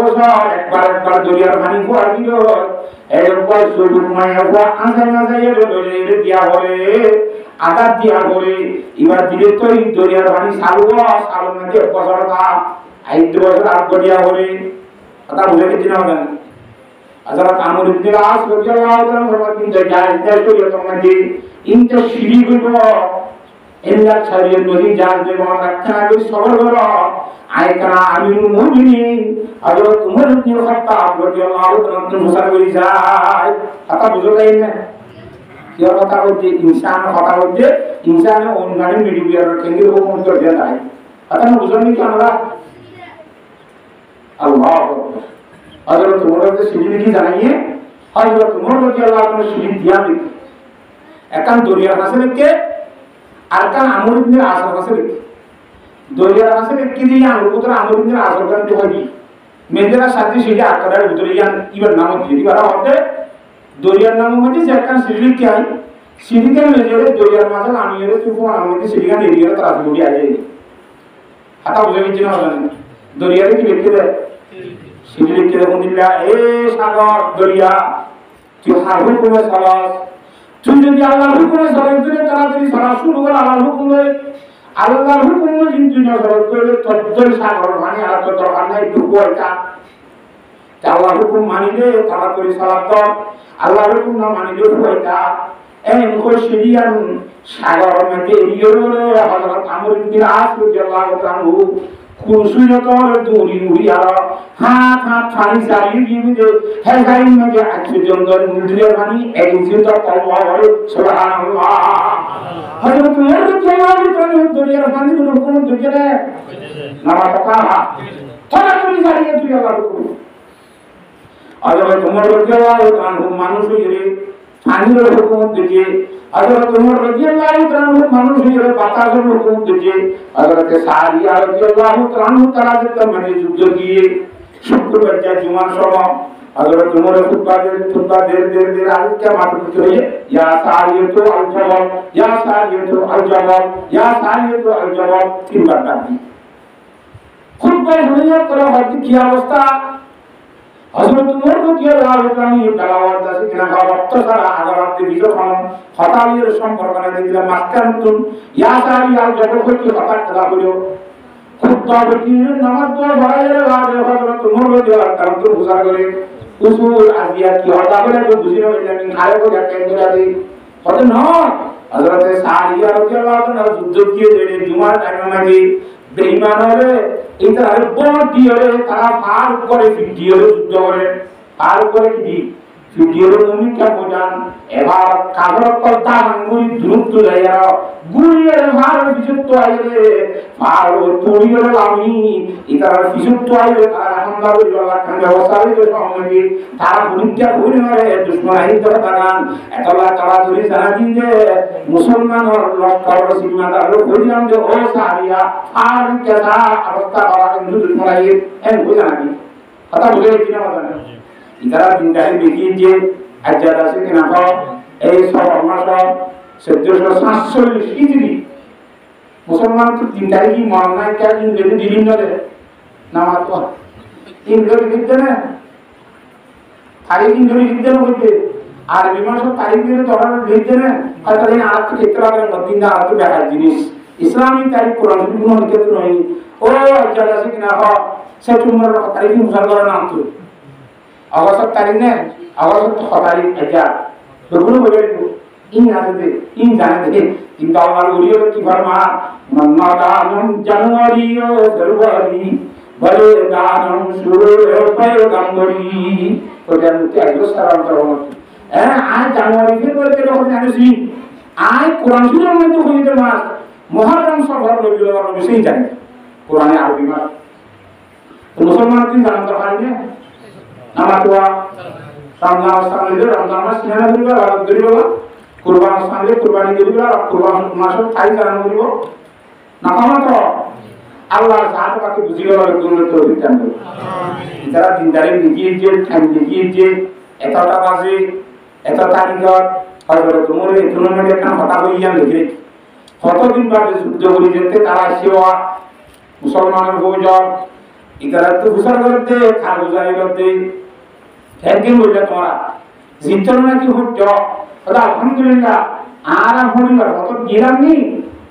[SPEAKER 1] একবার দরিয়ার পানি খোয়া দিল একবার সবুজ মায়া খোয়া আঁধাই দিয়া বলে আদার দিয়া বলে এবার দিলে তো এই দরিয়ার পানি সালুয়া সালু মধ্যে এক বছর দাম 5 বছর আগ দিয়া বলে কথা বুঝে গেছি না বলেন হযরত আমর ইবনে আস রাদিয়াল্লাহু তাআলা কিন্তু জায়েজ তো তোমাকে ইনটা শিরি হইব এল্লা শরীয়ত নদী জান দেব রাখা করে সবর করো আয়কানা আমিরুল মুমিনিন হযরত উমর ইবনে খাত্তাব রাদিয়াল্লাহু তাআলা মুসার করি যায় কথা বুঝো তাই না কি কথা হচ্ছে ইনসান কথা হচ্ছে ইনসানের অনলাইন মিডিয়ার কেন্দ্র হুকুম করে দেয় কথা বুঝনি কি আমরা আল্লাহু আকবার হযরত উমরকে সিদ্দিক কি জানিয়ে হযরত উমর রাদিয়াল্লাহু তাআলা সিদ্দিক দিয়া একান দরিয়ার কাছে রেখে আর কান আমর ইবনে আসর কাছে দরিয়ার কাছে কি দিয়ে আমর পুত্র আমর ইবনে আসর কান তো হবি মেয়েরা সাথে সেটা আকারের ভিতরে ইয়ান ইবার নাম দিয়ে দিবার হতে দরিয়ার নাম মধ্যে যে একটা সিঁড়ি কি হয় সিঁড়িকে মেজরে দরিয়ার মাঝে নামিয়ে তুফান আমাকে সিঁড়িকে এরিয়ে তারা দড়ি আগে হাতা বুঝে নিচ্ছে না দরিয়ারে কি লিখে দেয় সিঁড়ি লিখে দেখুন দিল্লা এ সাগর দরিয়া তুই হারুন করে সালাস তুই যদি আল্লাহর হুকুমে সালাত দিলে তাড়াতাড়ি সালাত শুরু করে আল্লাহর হুকুমে আল্লাহর হুকুমে কিন্তু না সালাত করলে তদ্দই সাগর মানে আর তো দরকার নাই টুকু এটা আল্লাহর হুকুম মানিলে তাড়াতাড়ি সালাত দাও আল্লাহর হুকুম না মানিলে এটা এই মুখশিরিয়ান সাগর মধ্যে এরিয়রে হযরত আমর ইবনে আস রাদিয়াল্লাহু তাআলা কুরসুয়তর দূরি উড়িয়া হাত হাত পানি চালিয়ে দিয়ে হ্যাঁ গাই মধ্যে আছে জঙ্গল মুদ্রিয়া পানি একদিন তো আল্লাহ বলে সুবহানাল্লাহ হযরত উমর রাদিয়াল্লাহু তাআলা দরিয়ার পানি হুকুম দিতে না নামাজ পড়া তারা তুমি চালিয়ে তুই আল্লাহর হুকুম হযরত উমর রাদিয়াল্লাহু তাআলা মানুষ হইরে পানির হুকুম দিতে হযরত উমর রাদিয়াল্লাহু তাআলা মানুষ হইরে বাতাসের হুকুম দিতে হযরত সারিয়া রাদিয়াল্লাহু তাআলা যেতে মানে যুদ্ধ দিয়ে শুক্রবার যা জুমার সময় হযরত উমরের খুতবা দের আজকে মাত্র করে ইয়া সারিয়াতু আল জবাব ইয়া সারিয়াতু আল জবাব ইয়া সারিয়াতু আল জবাব তিনবার ডাকি খুতবা শুনিয়ে করে হয়তো কি অবস্থা হযরত উমর রাদিয়াল্লাহু তাআলা দালাওয়াত আছে কিনা রক্ত ছাড়া আগারাতে বিজয়খন হতালির সম্পর্ক না দিলা মাসকান্তুন ইয়া সারিয়া আল জবাব হচ্ছে হঠাৎ কথা হলো খুতবা বকির নামাজ তো ভাইয়ের লাগে হযরত উমর রাদিয়াল্লাহু তাআলা তো বুঝা করে উসুল আজিয়া কি হতা বলে তো বুঝি না আমি খালে তো দেখেন করে হতে না হযরত সারিয়া রাদিয়াল্লাহু তাআলা যুদ্ধ দিয়ে দেড়ে জুমার টাইমে মাঝে বেঈমান হলে এটা আর বড় দিয়ে তারা পার করে ভিডিও যুদ্ধ করে পার করে কি ভিডিওর ভূমিকা বোঝান এবার কাগজ কর্তা আঙ্গুল দ্রুত যাইয়া গুলিয়ে ভার বিশুদ্ধ আইলে আর তুলিয়ে আমি ইতার বিশুদ্ধ আইলে তারা হামলা করে আল্লাহ ব্যবস্থা হইতে সঙ্গে তারা ভূমিকা ঘুরে মারে দুশ্মন আইতে তাকান এতলা তারা ধরে জানা দিন যে মুসলমানের লস্কর সীমাদার লোক বললাম যে ও সারিয়া আর কেসা অবস্থা করা কিন্তু দুশ্মন আইয়ে এন বুঝা নাকি কথা বুঝে কিনা কথা না ইতারা দিনটাই দেখিয়ে যে আজাদ আছে কিনা এই সব আমরা সব 1447 হিজরি মুসলমান তো দিনটাই কি মন নাই কে ইংরেজি দিলিন না রে না মাত্র ইংরেজি লিখতে না তারিখ ইংরেজি লিখতে না বলতে আরবি ভাষা তারিখ দিয়ে তোরা লিখতে না হয়তো এই আরব থেকে ইতরা করে মদিন না আরব দেখার জিনিস ইসলামী তারিখ কোরআন শরীফ কোনো লিখতে নয় ও আজাদ আছে কিনা সে তোমার তারিখ মুসলমান নাম তো আগস্ট তারিখ না আগস্ট তারিখ আচ্ছা বেগুলো বলে ইন আছে ইন জানে দে কিন্তু আমার উড়িয়ে কি ফরমা মান্নাদানুম জানুয়ারি ও ফেব্রুয়ারি বলে দানুম শুরু পয়গম্বরি তো জানতে আগে সারাম করো হ্যাঁ আজ জানুয়ারি ফেব্রুয়ারি তে যখন জানিস আজ কোরআন শরীফের মধ্যে হইতে মাস মুহররম সফর রবিউল আওয়াল বিষয় জানে কোরআনে আরবি মাস তো মুসলমান কি জানতে পারে না আমার তো রমজান সামনে রমজান মাস সিনা দিবা আর দিবা কুরবান সামনে কুরবানি দিবা আর কুরবান মাস তাই জানা দিব না কামা তো আল্লাহ জাত পাকে বুঝিয়ে বলে তুমি তো বিধান দাও আমিন যারা দিনদারি দেখিয়ে যে টাইম দেখিয়ে যে এতটা বাজে এত তারিখ হয়তো তোমার এই তুলনায় একটা হতা হইয়া দেখে কতদিন বাদে যুদ্ধ করে যেতে তারা সেবা মুসলমানের ভোজন ইতারা তো বুঝা করতে খাল বুঝাই করতে একদিন বললে তোমরা জিতল নাকি হচ্ছ আলহামদুলিল্লাহ আর হরিবার কত গিরাম নেই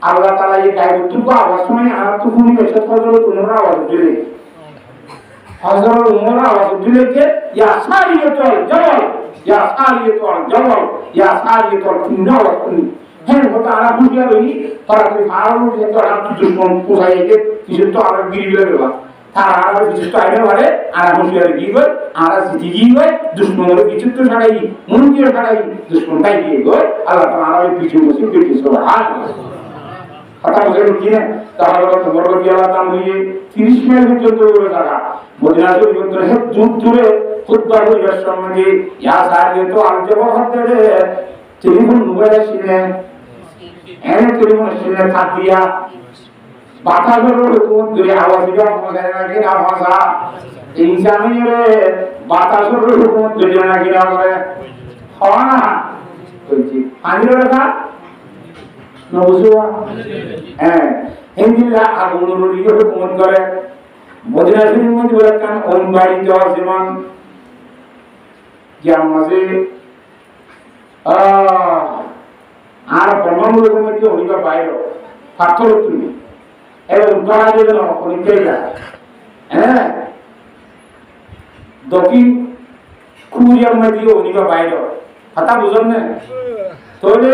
[SPEAKER 1] আল্লাহ তালা এই গায়ে উত্তর আবার সময় আর তো শুনি এসে হজরত উমর আওয়াজ দিলে হজরত উমর আওয়াজ দিলে যে ইয়া সারিয়াতুল জবল ইয়া সারিয়াতুল জবল ইয়া সারিয়াতুল নাওয়া শুনি হ্যাঁ ওটা আর বুঝিয়া রই তারা কি ফারাউ যে তো আর দুশ্মন কোথায় যে কিছু তো আর গিরিলে গেলা তারা আর কিছু তো আইনে পারে আর বুঝিয়া গিয়ে আর জিতি গিয়ে দুশ্মনের কিছু তো ছাড়াই মুনকির ছাড়াই দুশ্মন তাই গিয়ে গো আল্লাহ তাআলা আর কিছু বসে কিছু সুবহানাল্লাহ কথা বলেন কি না তাহলে তো বড় কি আল্লাহ তাআলা নিয়ে 30 মাইল পর্যন্ত ওই জায়গা মদিনা শরীফ থেকে দূর দূরে খুতবা হইবার সময় ইয়া সারিয়ে তো আল জবাব হতে টেলিফোন মোবাইল ছিলেন এনে তৈরি মনে থাক দিয়া বাতাসের হুকুমত করে আওয়াজ দিবা মজায় নাকি না ভাষা ইনসানিরে বাতাসের হুকুমত করে নাকি না করে হওয়া না বলছি আনির রেখা নবুজুয়া হ্যাঁ হিন্দিরা আগুনের হুকুমত করে মদিনা শরীফের মধ্যে বলেছেন ওই বাড়ি যাওয়ার যেমন যে আমাদের আর ব্রহ্মমূলক মধ্যে অনিবা বাইর পাথর তুমি এবার উদ্ধারা দেবে না অনেকেই হ্যাঁ দক্ষিণ কোরিয়ার মধ্যে অনিবা বাইর কথা বুঝুন না তাহলে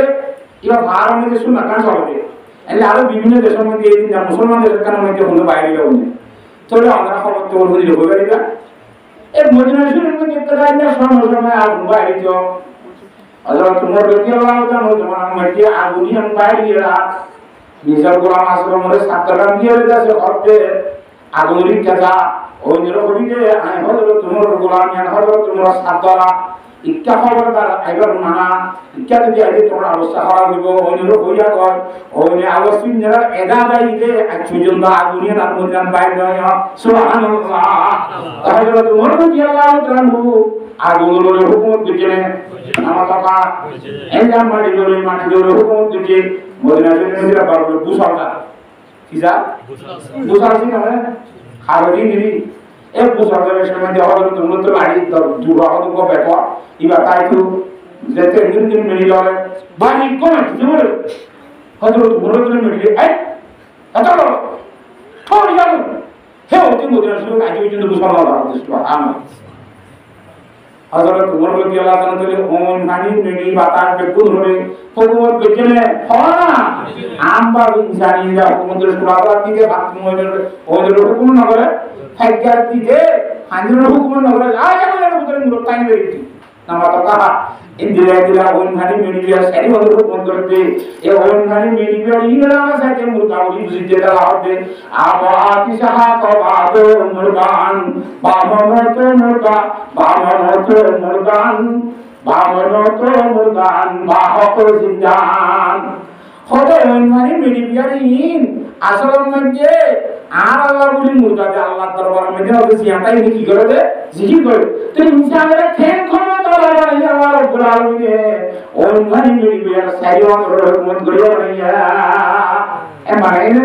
[SPEAKER 1] এবার ভারত মধ্যে শুন না কান সবাই এলে আরো বিভিন্ন দেশের মধ্যে এই দিন মুসলমান দেশের কানের মধ্যে কোনো বাইরে যাবো তাহলে আমরা খবর তো বলবো দিলে হয়ে পারি না এই মদিনা শরীফের মধ্যে একটা যায় না সময় আর বাইরে যাও অথবা তোমার ব্যক্তি আল্লাহ জানো তোমার মধ্যে আগুনি আমি বাইরে এরা নিজের গোলাম আশ্রমের ছাত্ররা দিয়ে যাচ্ছে হচ্ছে আগুনি কেজা ওই নিরকমই যে আমি হলো তোমার গোলাম আমি হলো তোমার ছাত্ররা ইচ্ছা খবর তার আইবার মানা ইচ্ছা যদি আইলে তোমার অবস্থা খারাপ হইব ওই নিরক হইয়া কর ওই অবস্থিন যারা এগা যাই যে সুজন্ত আগুনি তার মধ্যে বাইরে নয় সুবহানাল্লাহ তাহলে তোমার কি আল্লাহ জানবো আগুনের হুকুম দিতে আমার কথা এলাম মাটি ধরে হুকুম দিতে মদিনা শরীফের মধ্যে বুসালটা কি যা বুসালছি না খারজি নিরি এক বুসালের সময় দেওয়া হলো তোমরা তো লাড়ি দুবা হলো কো ব্যাপার ইবা তাই তো যেতে দিন মিলি লরে বাড়ি কোন কি বলে হযরত মুরাদুল মিলি এই আচ্ছা তোর জানো হে ওই মদিনা শরীফ আজ পর্যন্ত বুসাল না সুবহানাল্লাহ হযরত উমর রাদিয়াল্লাহু তাআলা বলে ওন নানি নেডি বাতার বেকুন হরে হুকুমত গজনে হনা আমবা ইনসানিরা হুকুমত সুরাবা দিতে বাত মহিনের ওদের হুকুম না করে ফাইকার দিতে হাজির হুকুম না করে আয় আমার ভিতরে মুরত টাইম বেরিয়ে নামা তো কাহা ইন্দিরা দিলা ওন নানি মেডিয়া সারি ওদের হুকুম করতে এ ওন নানি মেডিয়া ইরা সাথে মুরতাউলি বুঝিতে দেওয়া হবে আবাতি সাহা কবাদ মুরগান বামনত মুরগা বামনত মুরগান বামনত মুরগান বাহক জিন্দান হদে ওন নানি মেডিয়া ইন আসল মধ্যে আর আল্লাহ বলি মুরগাতে আল্লাহ দরবার মধ্যে ওদের জিয়াটাই কি করে দে জিকির করে তো ইনসানের ঠেন ক্ষমতা বাড়াইয়া আল্লাহ রব্বুল আলামিন ওন নানি মেডিয়া সারি ওর হুকুম করিয়া বাড়াইয়া এ মানে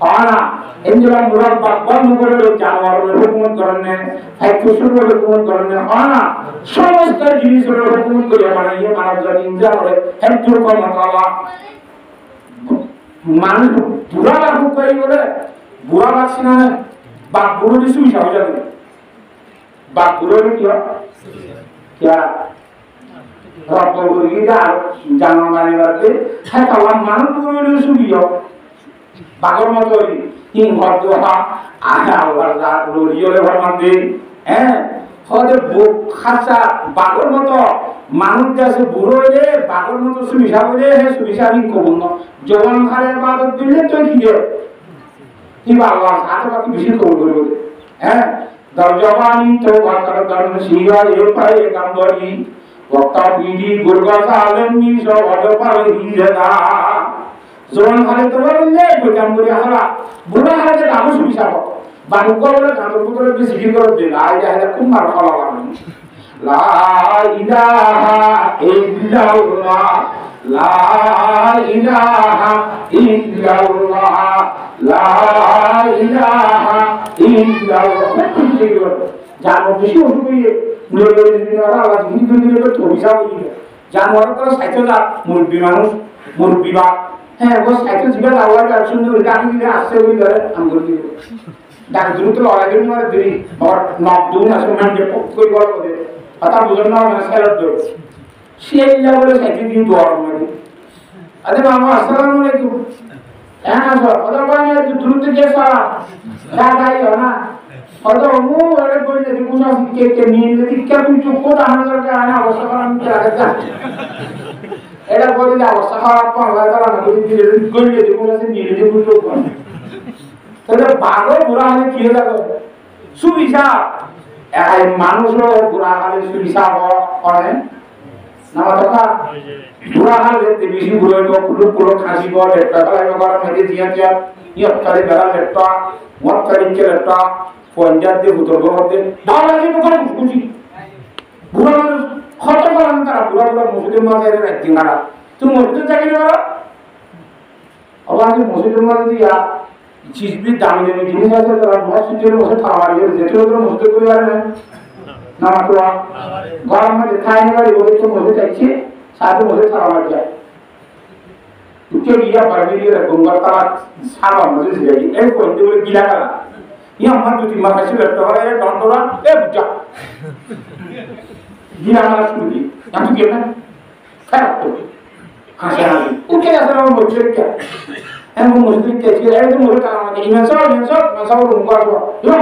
[SPEAKER 1] আনা এনজলা মুরাদ বাগবান করে জানোয়ারের হুকুম করেন ফাইকুসুরের হুকুম করেন আনা সমস্ত জিনিসের হুকুম করিয়া বাড়াইয়া মানব জাতি ইনসানের হেতুর ক্ষমতা মানুষ বুড়া লাভ করি বলে বুড়া লাগছে না বাঘ বুড়ো দিয়ে সুবিধা হয়ে যাবে বাঘ বুড়ো কি হয় রক্ত বুড়ি জানো মানে বাড়তে হ্যাঁ তাহলে মানুষ বুড়ো দিয়ে সুবিধা বাঘের মতো হিং হর্দ হা আল্লাহ লড়িয়ে ভাবতে হ্যাঁ হয়তো খাসা বাঘের মতো মানুষ আছে বুড়ো হইলে বাঘের মতো সুবিধা বলে হে সুবিধা আমি কব না জবান খালের বাদত দিলে তো কি কি আল্লাহ সাথে বাকি বেশি কবুল করে বলে হ্যাঁ দরজবানি তো বাকার দরন শিয়া এ পায়ে গাম্বরি ওয়াক্তা বিডি গুরগাসা আলমনি সব অদপার হিজদা জবান খালে তো বললে গাম্বরি হারা বুড়া হারে দাম সুবিধা বানু করে কাঁদর করে বেশি কি করে দে লা ইলাহা খুব মার খাওয়া লাগে লা ইলাহা ইল্লাল্লাহ লা ইলাহা ইল্লাল্লাহ লা ইলাহা ইল্লাল্লাহ জানো বেশি অসুবিধে নড়ে দিনারা আওয়াজ হিন্দু দিলে তো থবিসা বলি জানোয়ার তো সাইতে যা মুরব্বি মানুষ মুরব্বি বা হ্যাঁ ও সাইতে জিবা আওয়াজ আর সুন্দর গাড়ি দিলে আসছে বলি ধরে আমগর দিব ডাক দ্রুত লড়াই করে মারে দেরি আর নক দুন আসে মানে পক করে বল করে কথা বুঝন না মানে সাইলেন্ট দো সেই লেভেলে সাইতে দিন দোয়ার মানে আরে মামা আসসালামু আলাইকুম হ্যাঁ আসো কথা বলে একটু দ্রুত কে সারা দাদাই না অত মু আরে বলি যে কুসা কে নিয়ে যদি কে তুমি চুপ করে আমাদের আনা অবস্থা করা আমি আগে এটা বলি যে অবস্থা খারাপ আল্লাহ তাআলা না বলি দিলে গলি যে কোন আছে নিয়ে যে বুঝলো তাহলে বাঘও বুড়া হলে কি হয়ে যাবে সুবিধা এই মানুষও বুড়া হলে সুবিধা হয় nama toka dua hal yang beshi bulan itu pulau khasi gol lepta kalau yang orang mesti dia iya kali dalam lepta muat kali ke lepta ponjat de butor gol de dah lagi bukan kunci bulan kota kalau antara bulan muslim mazhar ada tinggal tu muslim jadi mana awalnya muslim mazhar dia चीज भी दामी में जिन्हें जैसे तरह बहुत सी चीज़ों से थावारी है जैसे लोग मुझसे कोई यार है ना मतलब गांव में दिखाई नहीं वाली वो तो मुझे चाहिए साथ में मुझे थावारी जाए क्योंकि ये बर्फीली रखूंगा तब सारा मुझे सिलेगी एक कोई तो बोले गिला करा ये हमारे जो दिमाग में से बैठा हुआ है डॉन डोरा ए बुझा गिला हमारा शुरू की यहाँ तो क्या है खैर तो हाँ शायद उनके ऐसा ना मुझे क्या Em muslim kecil, itu murid orang ini mensal rumah gua. Ya,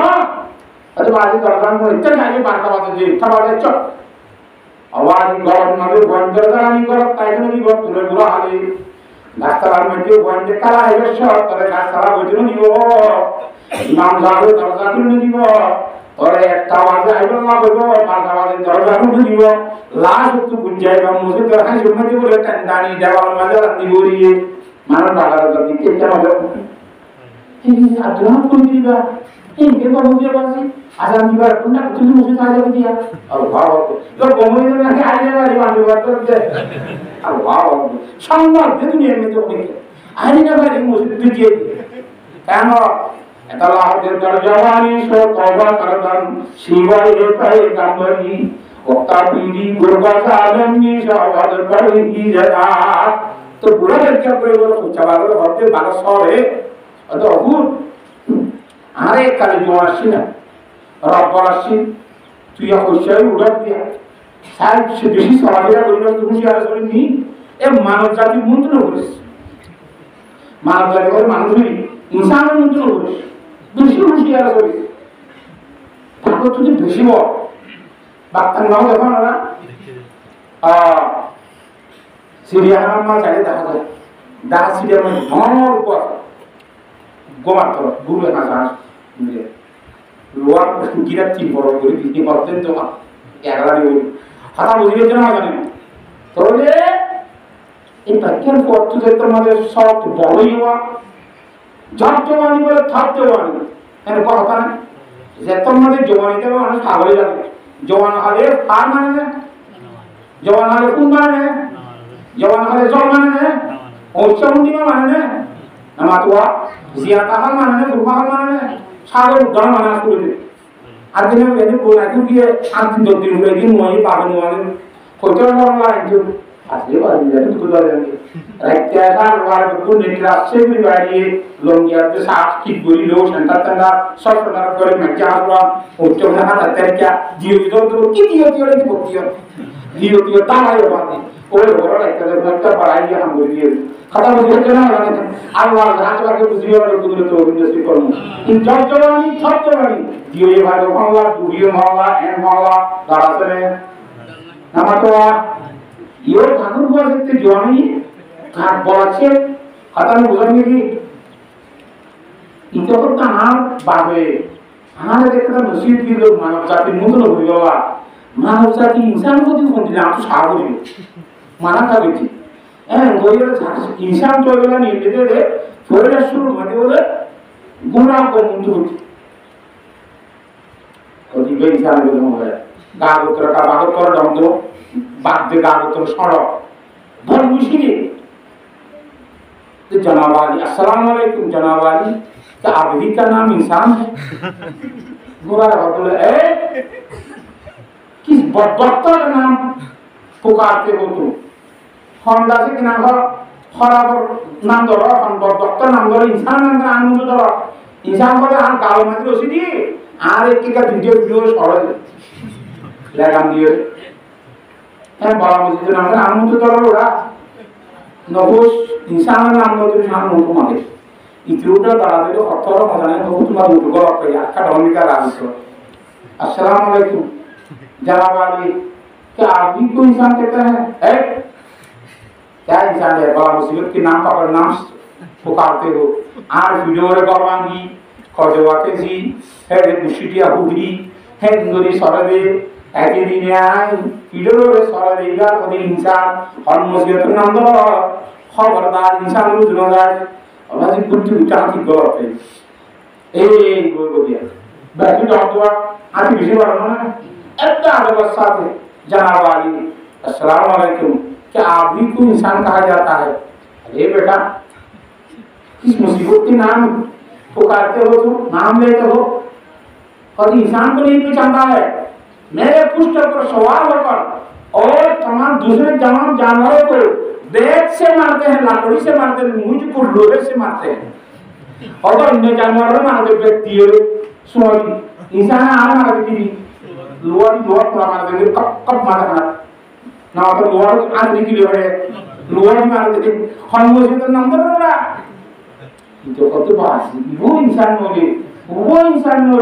[SPEAKER 1] ada banyak orang murid jangan ini barca baca jadi, tahu cok. Awal gol nabi bandar kan gol, tahu ni gol tulen gula hari. Naskah macam bandar kalah itu short, tapi naskah betul ni gol. Imam Zaru terasa tu ni gol. Orang tahu aja itu lah gol, barca baca terasa tu ni gol. Last tu bunjai kamu muslim terasa cuma tu boleh tandani jawab macam ni buri. Mana bahagia lagi kita macam ini adalah pun juga ini kita mesti apa sih asal juga pun nak tujuh mesti saja dia wow kalau kamu itu nanti ada lagi macam apa tu wow sangat itu ni yang itu ni ada lagi mesti tujuh karena itulah dia jawani so taubat kerana siwa itu kambari waktu ini berbahasa alami sawat pergi jalan तो बुरा लड़का कोई बोलो कुछ चला लो होते बारह सौ है अतो अबूर आरे कल जो आशी ना रब्बा आशी तू या कुछ चाहिए उड़ा दिया साल से बेसी सवालिया कोई ना तुम यार सोनी नहीं ए मानव जाति मुंत न होइस मानव जाति और मानव नहीं इंसान मुंत न होइस बेसी यार सोनी ताको तुझे बेसी वो बात नाउ देखो ना Syria nama saya dah Syria में धोनों ऊपर गोमार तो बुरे नासास मुझे luar kita timbul boleh bikin konten tu mah ya kalau di kata muzik itu nama kan tohle ini bagian foto itu termasuk short boleh juga jam jawani boleh thap jawani ini apa kata nih zetam macam jawani itu mana sahaja jadi jawan ada far mana nih jawan ada pun mana nih jawan ada jom mana nih ocam di mana nih nama tua ziarah mana nih rumah mana nih सागर उड़ान माना शुरू थे आज दिन में मैंने बोला क्योंकि आज दिन दो दिन हुए दिन मुझे पागल हुआ ने फोटो करना है जो आज ये बात नहीं है तो कुछ बात नहीं है कैसा वाला बिल्कुल निकला से भी बारी लोग यार जो साथ की बुरी लोग संता तंगा सब प्रकार करे मैं क्या हुआ फोटो में हाथ अतर क्या जीव तो कितनी होती है जीव तो ताला ये बात है और बड़ा है कदर मत कर पढ़ाई हम बोलिए खत्म हो गया ना आवाज हाथ वाके बुझियो और कुदरत तो इंडस्ट्री पर इन जब जवानी दियो ये भाई मामला दुरियो मामला एन मामला दारासरे nama to यो ठाकुर को सकते जवानी का बच्चे खत्म हो जाएंगे कि इनको तो नाम बाबे हमारे देखकर मस्जिद की लोग मानव जाति मुद्दों हो गया मानव जाति इंसान को क्यों बोलते हैं आप सागो जी माना था बेटी वो ये इंसान तो वाला नहीं लेते थे थोड़े शुरू में बोले गुनाह को मुंतु और ये इंसान को हो गया गागुत्र का गागुत्र डंडो बाध्य गागुत्र सड़ो बहुत मुश्किल है तो जनाबाली अस्सलाम वालेकुम जनाबाली क्या आप ही का नाम इंसान है बुरा बोले किस बदबख्ता का नाम पुकारते हो तुम होंडा से कि नाम खराब नाम दो हम बदबख्ता नाम दो इंसान नाम का नाम दो इंसान को हम गाँव में तो उसी दी आर एक का वीडियो सड़ो लगाम दिए हैं बड़ा मुझे नाम का नाम तो चलो उड़ा नबोस इंसान नाम दो तो नाम मुझको मारे इतना बड़ा दे तो अठारह मजाने तो तुम्हारा मुझको आप यार का ढोंगी का राज तो अस्सलाम वालेकुम जनाब वाली क्या आप भी कोई इंसान कहते हैं क्या इंसान है बड़ा मुसीबत के नाम पर नाम पुकारते हो आर वीडियो रे गवांगी खजवा के जी है मुशिटिया हुडी है इंदोरी सरदे একই দিনে আই ভিডিওরে সরা দেইলা কদি ইনসান হল মসজিদের নাম ধর খবরদার ইনসান রুজ না যায় আল্লাহ জি কুটি উঠাতি গলতে এই বলবিয়া বাকি ডক্টর আতি বেশি বড় না একটা আদবের সাথে जनाब वाली अस्सलाम वालेकुम क्या आप भी को इंसान कहा जाता है अरे बेटा किस मुसीबत के नाम पुकारते हो तुम नाम लेते हो और इंसान को नहीं पहचानता है मेरे पुष्ट पर सवार होकर और तमाम दूसरे तमाम जानवरों को बैग से मारते हैं लाकड़ी से मारते हैं मुझको लोहे से मारते हैं और अन्य जानवरों मारते व्यक्ति सोनी इंसान आ मारते थी luar pernah ada kap mana nah atau luar ada di luar mana jadi kalau itu nomor berapa itu kau bahas वो इंसान होगी वो इंसान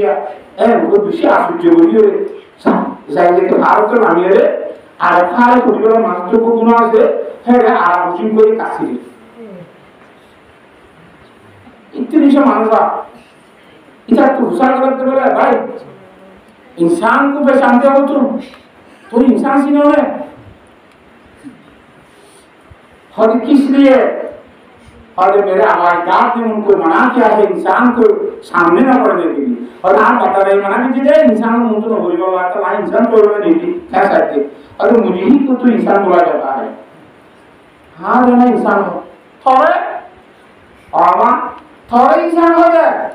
[SPEAKER 1] ya वो bisa asal jauh saya itu harus tu nami ada hal itu juga masuk ke guna se ada arah musim kau kasih itu ni semua manusia इधर तो हुशार करते बोला भाई इंसान को पहचानते हो तुम तो इंसान सीनो है और किस लिए और मेरे आवाज़दार ने उनको मना किया है इंसान को सामने न पड़ने के लिए और आप बता रहे मना कीजिए इंसान को मुझे हो जाएगा तो वहाँ इंसान को नहीं कह सकते और मुझे ही को तो इंसान बोला जाता है हाँ रहना इंसान हो थोड़े इंसान हो जाए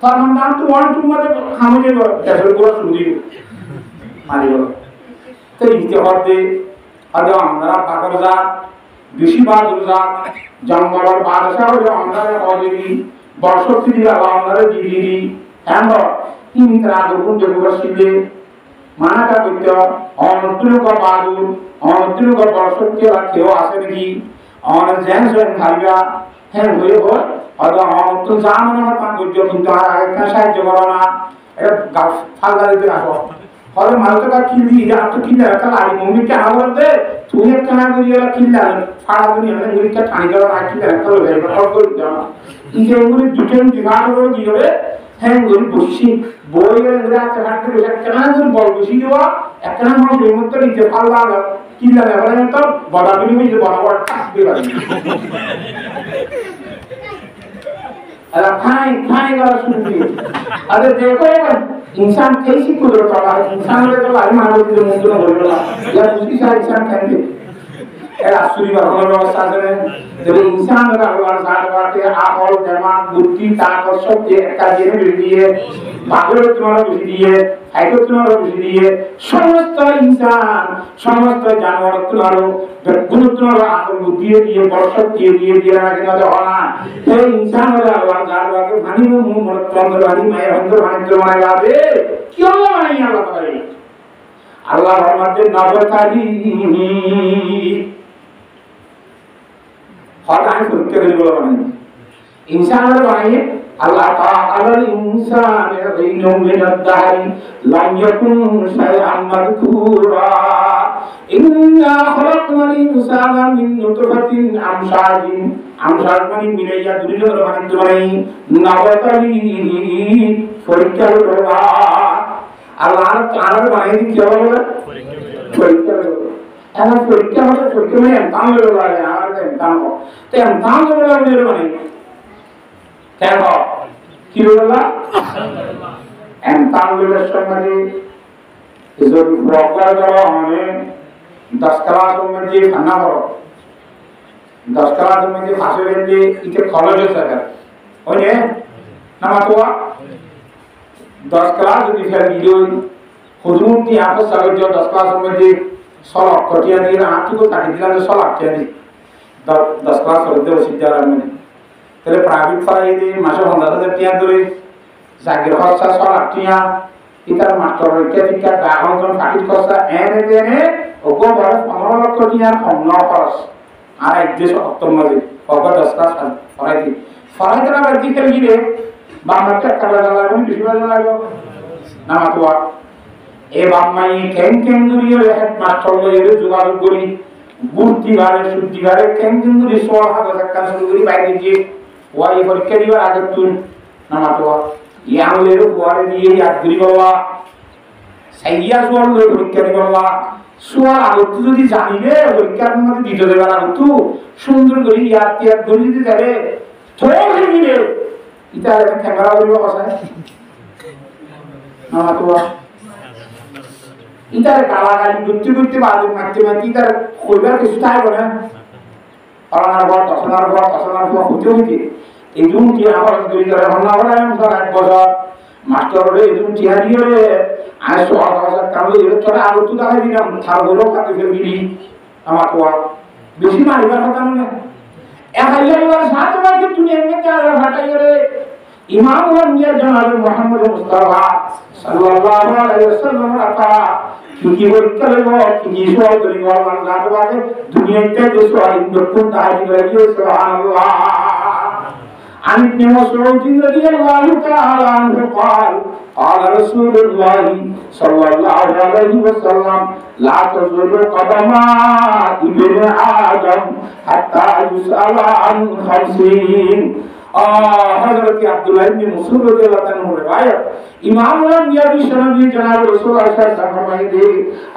[SPEAKER 1] তার নাম তো ওয়ান টু মানে খামে যাব ক্যাসেল পুরো শুনদি মারিব তো ইতে হতে আদা আমরা পাকর যা বেশি বাদ যা জঙ্গলের বাদশা হলো আমরা অলরেডি বর্ষক দিদি আমরা দিদি এমন তিন ত্রাগ গুণ দেবশিলে মানাটা করতে অনতুলক বাদুর অনতুলক বর্ষককে রাখেও আসে নাকি অন জেন জেন খাইবা হ্যাঁ হয়ে হয় ada orang tu zaman orang tak kerja kita akan saya jawab na, gaf falar itu apa? Kalau malu tak kiri, ya tu kiri kalau hari mungkin kita awal tu, tu yang kena kerja kiri, falar tu ni ada mungkin kita tani kalau nak kiri kalau berapa kalau kerja, ini mungkin jutaan juga kalau dia hang mungkin busi, boy yang ada cakap tu kena tu bol busi juga, kena mau jemput tu ni falar kiri level yang tu, badan ni mungkin badan tak berani. अरे खाए का सुनती अरे देखो यार इंसान कैसी कुदरत वाला है इंसान वाले तो लारी मार देते हैं मुंडे में बोलेगा या दूसरी साइड इंसान कहते यार आसुरी बार हमारे व्यवस्था से जब इंसान का हमारे साथ बात है आप और दिमाग बुद्धि ताकत सब एक का जेने मिलती है भागवत तुम्हारा बुद्धि दी है आइको तुम्हारा बुद्धि दी है समस्त इंसान समस्त जानवर तुम्हारो गुण तुम्हारा आत्म बुद्धि दिए वर्षक दिए ना कि ना तो होना ये इंसान वाला अल्लाह जानवर के भानी में मुंह मत तंत्र भानी मैं अंदर भानी तो मानेगा बे क्यों नहीं अल्लाह ताला अल्लाह फरमाते नबताली और आए फुर्ते के बोला बनाए इंसान वाला बनाए अल्लाह ताला इंसान गैनो मिन अद्दारी लम यकुन शयअन मज़कूरा इन्ना खलक़नल इंसाना मिन नुतफतिन अमशाजिन अमशाज माने मिलाइया दुनिया रे बानी तुम्हारी नबताली फरिकल करवा अल्लाह ताला बनाए दी क्या बोला फरिकल ऐसा फरिकल मतलब फरिकल में इम्तिहान ले रहा है यार इम्तिहान हो तो इम्तिहान ले रहा है मेरे बने क्या हो क्यों बोला इम्तिहान ले रहा है मुझे इस वक्त ब्रोकर जब हमें 10 क्लास में जी खाना करो 10 क्लास में जी फांसे लेंगे इतने कॉलेज हो सके और ये ना तो 10 क्लास जो दिखा वीडियो खुदून की आपको सभी जो 10 क्लास में जी 16 कटिया दी ना आप तो ताकि दिला जो 16 कटिया दी 10 क्लास होते हो सीधा रहा मैंने तेरे प्राइवेट पढ़ाई दी माशा बंदा तो टिया दूरी जागिर खर्चा 16 टिया इधर मास्टर क्या दिक्कत गाँव जो फाइट खर्चा एने देने ओको बारे 15 लाख टिया कम ना खर्च आरा एक देश उत्तम मजे ओको 10 क्लास पढ़ाई थी तो ना बच्ची कर गिरे बामर का कला कला भी किसी बात ना लगा ना मतवा ए बाम्माई कैंकें दुनिया रे हेड मास्टर ले रे जुगाड़ गोली बुद्धि वाले शुद्धि वाले कैंकें दुनिया सोल हाथ सकता सुंदरी बाइक दीजिए वाई पर क्या दिवार आगे तुम ना मतवा ये आम ले रो वाले दिए याद गुरी बाबा সাইয়া সোয়াল লই পরীক্ষা দিব আল্লাহ সোয়াল আগত যদি জানিলে পরীক্ষার মধ্যে দিতে দেবে আগত সুন্দর করে ইয়াত তিয়াত করে দিতে যাবে থরে হয়ে গেলে এটা একটা ক্যামেরা বলবো কথা না তো ইতার গালাগালি করতে করতে বাজে মারতে মারতে ইতার কইবার কিছু থাকবে না আলানার পর দশনার পর হতে হইতে এই জন্য কি আমার দুই ধরে হন্না হলে আমি স্যার 1 বছর মাস্টার হলে এই জন্য টিয়া দিয়ে আমি সব ভাষা কামলে এর তোরা আরো তো দেখাই দিলাম থারগুলো কাটে ফেলবি আমার তো বেশি মারিবার কথা না একাইয়ার সাথে বাকি তুমি এমনি চালা ফাটাই রে ইমাম মিয়া জনাব মুহাম্মদ মুস্তাফা সাল্লাল্লাহু আলাইহি ওয়াসাল্লাম আতা কি বলতে লাগো কি সওয়াল করিব আল্লাহ জাতবাকে দুনিয়াতে যে সওয়াল ইন্দুর তাহারি করিও সুবহানাল্লাহ عن ابن مسعود رضي الله تعالى عنه قال قال رسول الله صلى الله عليه وسلم لا تزول قدم ابن آدم حتى يسأل عن 50 حضرت عبداللہ ابن مسعود رضی اللہ عنہ روایت امام الانبیاء شنبی جناب رسول اللہ صلی اللہ علیہ وسلم فرمائے دے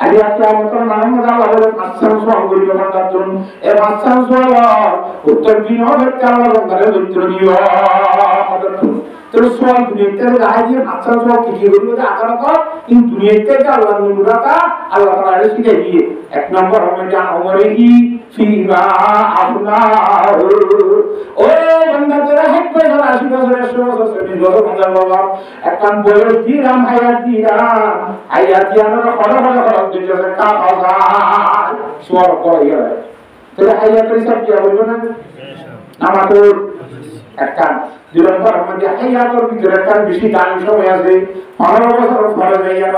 [SPEAKER 1] علی قیامت محمد اللہ علیہ وسلم سوال করিব বান্দার জন্য এ বাদশাহ সওয়াল উত্তর দিন হবে আল্লাহ বান্দার উত্তর দিও তোর সওয়াল দুনিয়াতে রাজি বাদশাহ সওয়াল কি করিব আকারত ইন দুনিয়াতে আল্লাহর নুরাতা আল্লাহ তাআলা শিখাই দিয়ে এক নম্বর হবে জান ওমরে কি ফিমা আফনা ও বান্দা তোরা হক পয়সা 80 বছর 100 বছর 70 বছর বান্দা বাবা একখান বয়স দিরাম হায়াত দিরাম খড় দিতে কা খাওয়া সোয়াল করে গেল তোরা হায়াতের সব কি বলবো না নামাতো একখান দুই নম্বর আমাদের হায়াতের ভিতরে একটা বেশি দামি সময় আছে 15 বছর ফরজ হয়ে গেল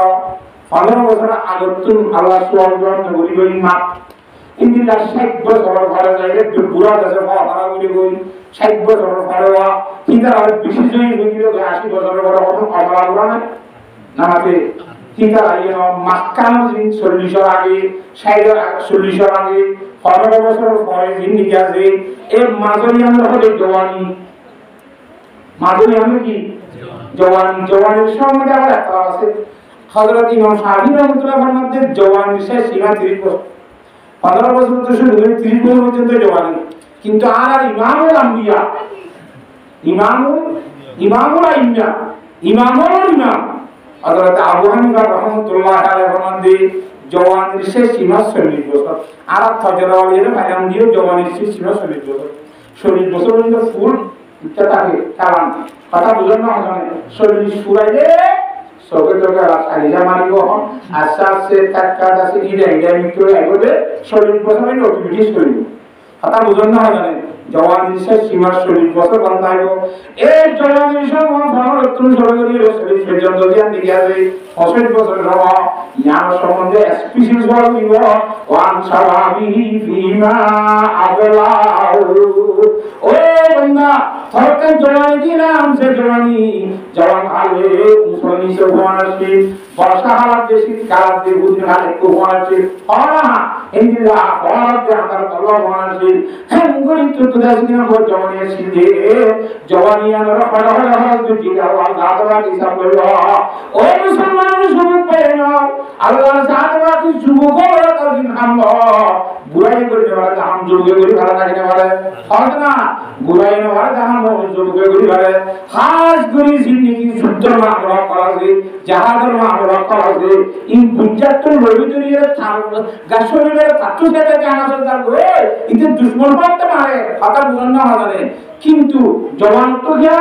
[SPEAKER 1] 15 বছর আগতুন আল্লাহ সুবহানাহু ওয়া তাআলা মাপ ইন্দিলা 60 বছর ফরজ হয়ে গেল বুড়া দেশে ফারা বলি কই 60 বছর ফরওয়া কিটা আর বেশি জয়ী হয়ে গেল 80 বছরের বড় কত আল্লাহ না নামাতে কিটা আইনো মক্কা দিন 40 এর আগে 40 এর আগে 15 বছর পরে জিন্দেগি আছে এই মাঝারি আমরা হলে জওয়ানি মাঝারি আমরা কি জওয়ানির সময় আবার একটা আছে হযরত ইমাম শাফি রাহমাতুল্লাহ ফরমাতে জওয়ানির শেষ সীমা 30 বছর 15 বছর তো শুরু করে 30 বছর পর্যন্ত জওয়ানি কিন্তু আর ইমামুল আম্বিয়া ইমামুল আইম্মা ইমাম হযরত আবু হানিফা রাহমাতুল্লাহ আলাইহি ফরমাতে জওয়ানির শেষ সীমা 40 বছর আর ফজরাওয়ালির ভাইরাম দিয়ে জওয়ানির শেষ সীমা 40 বছর 40 বছর পর্যন্ত ফুল ইচ্ছা থাকে কালাম কথা বুঝেন না মানে 40 ফুরাইলে সবে তোকে আলিজা মারিব আস্তে আস্তে টাকা আছে ইডা মিত্র এগোবে 40 বছর হইলে অটোমেটিক করিব কথা বুঝেন না মানে জওয়ানির শেষ সীমা 40 বছর বান্ধাইব এই জওয়ানির সময় ভালো তুমি সরকারি রসুল পর্যন্ত জ্ঞান দিয়ে আছে 65 বছর হওয়া ইয়ার সম্বন্ধে স্পেশাল বল দিব ওয়ান সালাবিহি ফিমা আবলাউ ও বন্ধা সরকার জওয়ানি দিলাম সে জওয়ান আলে মুসলমানি সে ভোনাসি বর্ষা হালাত দেশি কালাত দে বুঝি হালে কো ভোনাসি ওরা ইন্দিলা ওরা তে আদার তল্লা ভোনাসি হ্যাঁ মুগলি তো দাসিনা কো জওয়ানি সিদে জওয়ানি আনর ফড়া দুটি আল্লাহ দাদা হিসাব করল ও মুসলমান সুবুক পেন আল্লাহর সাথে কি সুবুক বড় দিন আমলো বুড়াই করে দেওয়ার দাম যোগ্য করে ভালো লাগে না বলে হয় না বুড়াই না বলে দাম যোগ্য করে বলে খাস করে জিন্দেগি যুদ্ধ না আমরা করাছে জাহাজের না আমরা করাছে ইন বুঝাতো লবিতরিয়ে গাছরিয়ে কাটু থেকে জানাতে যাবো ইতে দুশমন করতে পারে কথা বুঝন না হবে কিন্তু জওয়ান তো গিয়া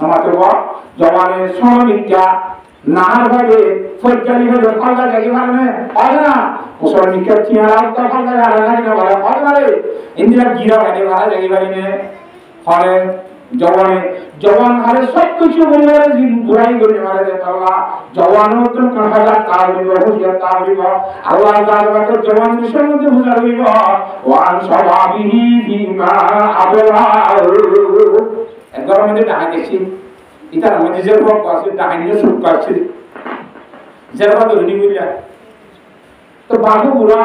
[SPEAKER 1] আমাদের জওয়ানের শ্রমিকটা নাহার ভাবে ফজলি ভাবে ফালদা জায়গা মানে হয় না শ্রমিকটা চিয়ারা তো ফালদা জায়গা লাগে না বলে হয় না রে ইন্দিরা গিরা ভাবে ভাড়া জায়গা বাড়ি নে হয় জওয়ান হারে সব কিছু বলে দিন বুড়াই করে মারা যায় আল্লাহ জওয়ানও তো কাঁটা তাওরিব হুজিয়া তাওরিব আল্লাহ তাআলা তো জওয়ানের সম্বন্ধে বুঝাইব ওয়ান সাবাবিহি বিমা আবলাউ একবার আমাদের ডাকা দেখছি এটা আমাদের যে রূপ আছে ডাইনে সুখ আছে যারা তো নি মিলিয়া তো বাবু বুড়া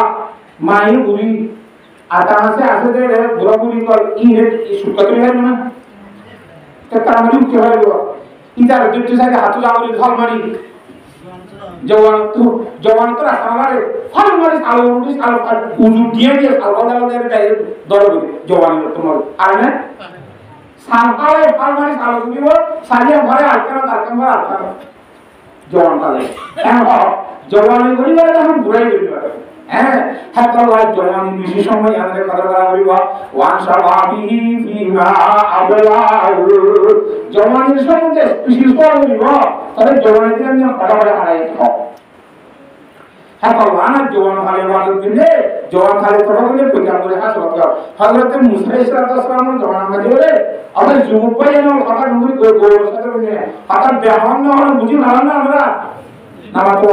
[SPEAKER 1] মাই বুড়ি আতা আছে যে বুড়া বুড়ি কল ইনে সুখ তো হয় না তো তার মানে কি হয় গো ইতার দুটো সাইডে হাত লাগালি ধল মারি জওয়ান তো রাস্তা মারে ফল মারে আলো উঠি আলো উজু দিয়ে আলো দাও ডাইরেক্ট দরবে জওয়ান তোমার আর না সালপালে ফল মারে আলো দিব সাজিয়া ভরে আটকানো তারকাম ভরে আটকানো জওয়ান কালে এখন জওয়ানি করি বলে তখন ঘুরাই করি হ্যাঁ হ্যাঁ তো জওয়ানি বেশি সময় আমাদের কথা বলা হইব ওয়ান শাবাবিহি ফিমা আবলাউ জওয়ানির সময় বেশি সময় হইব তবে জওয়ানি দিন আমি কথা বলা হারাই হ্যাঁ তো ওয়ান জওয়ান খালি ওয়াদত দিলে জওয়ান খালি কথা বলে প্রচার করে হাস কথা হযরত মুসা আলাইহিস সালাম জওয়ান মাঝে বলে আবার যুবক ভাই যেন কথা নবী গৌরব সাথে বলে কথা বেহান না হলে বুঝি না আমরা নামা তো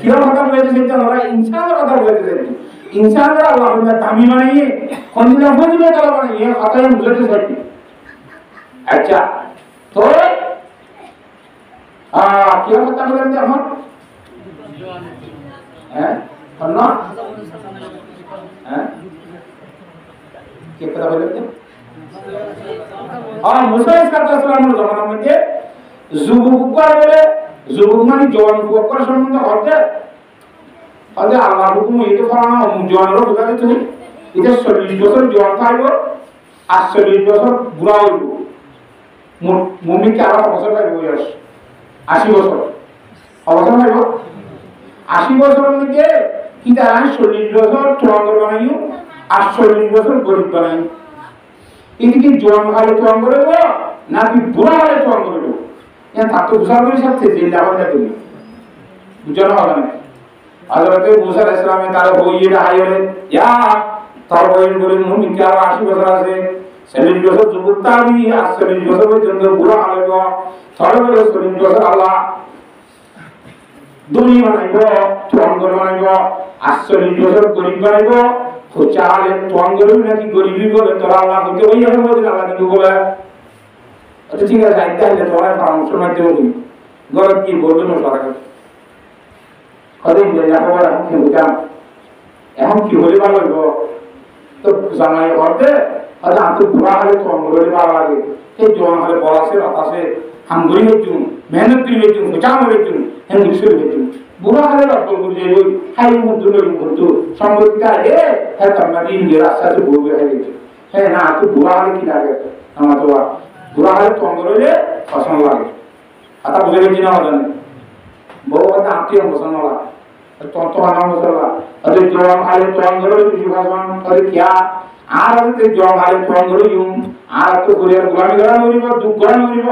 [SPEAKER 1] কিরা কথা বলতে সেটা আমরা ইনসানের কথা বলতে চাই ইনসানরা আল্লাহর দামি বানিয়ে কোনদিন বুঝবে তারা বানিয়ে কথাই বুঝতে চাই আচ্ছা তো কিরা কথা বলেন এখন হ্যাঁ না হ্যাঁ কি কথা বলেন মুসা আলাইহিস সালামের জামানার মধ্যে যুবক বলে যুবক মানে জওয়ান যুবকের সম্বন্ধে হতে আজ আল্লাহর হুকুম এটা ফরানো জওয়ানেরও বোঝাতে তুমি এটা 40 বছর জওয়ান থাকব 48 বছর বুড়া হইব মুমিন কি আরো বছর পাইব বয়স 80 বছর অবস্থা পাইব 80 বছরের মধ্যে কি তারা 40 বছর তোয়াঙ্গর বানাইও 48 বছর গরিব বানাই এদিকে জওয়ান হলে তোয়াঙ্গ করব নাকি বুড়া হলে তোয়াঙ্গ করব তাতো বুঝার সাথে জিন্দা হয়ে যাবে বুঝানো হবে না হযরত মুসা আলাইহিস সালাম তার বইয়ে আইলে ইয়া তার বইন বলে মুমিন কি আর 80 বছর আছে 40 বছর যুবক তাবি 48 বছর পর্যন্ত বুড়া হইব তাহলে বলে 40 বছর আল্লাহ দুনিয়া বানাইব তোয়াঙ্গর বানাইব 48 বছর গরিব বানাইব চালে তোয়াঙ্গর নাকি গরিবই বলে তোরা আল্লাহ হইতে ওই হবে বলে আল্লাহ কিন্তু বলে আচ্ছা ঠিক আছে আইতে হলে তোরা পরামর্শ মাধ্যমে বলি গরব কি বলবে না সরকার কদিন যে যাবো এখন কি হইতাম এখন কি হলে ভালো হইব তো জানাই করতে আচ্ছা আমি তো বুড়া হলে তো অঙ্গলে ভালো লাগে এই জোয়ান হলে বল আছে রাত আছে হামগুড়ি হইতুম মেহনত করি হইতুম চাম হইতুম হেন দৃশ্য হইতুম বুড়া হলে রক্ত করে ওই হাই মুদ্র লই মুদ্র সম্পর্কটা হ্যাঁ তোমরা দিন যে রাস্তা আছে বলবে হ্যাঁ না তো বুড়া হলে কি লাগে আমার তো বুড়া হলে তঙ্গ রইলে পছন্দ লাগে আতা বুঝে গেছি না জানেন বউ কথা আত্মীয় পছন্দ লাগে তত আনা মশলা আরে জওয়ান হলে তঙ্গ রইলে কিছু ভাষণ আরে কিয়া আর আরে জওয়ান হলে তঙ্গ রইম আর তো গুরিয়ার গোলামি করা নইব দুঃখ করা নইব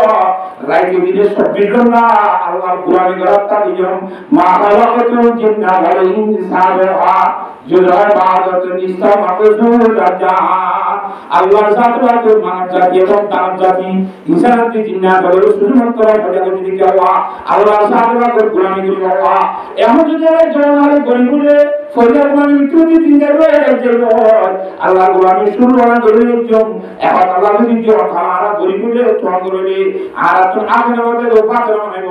[SPEAKER 1] রাইতে দিনে 24 ঘন্টা আল্লাহর গোলামি করা তা দিম মা খালাকাতু জিন্না ওয়াল ইনসা ওয়া জুলাই বাদাত নিসা মাকসুদ রাজা আল্লাহর সাথে তো মানব জাতি এবং দানব জাতি ইনসান জিন্না বলে শুধুমাত্র ভজন দিকে আল্লাহর সাথে গোলামি করি আল্লাহ এমন যদি জওয়ান হলে গরিব হলে ফরিয়াদ মানে মৃত্যু দিন যাবে আল্লাহর গোলামি শুরু না করে একদম এখন আল্লাহ যদি জওয়ান খানা গরিব হলে তোয়াঙ্গ রইলে আর তো আগে আমাদের রোপা করে মানাইব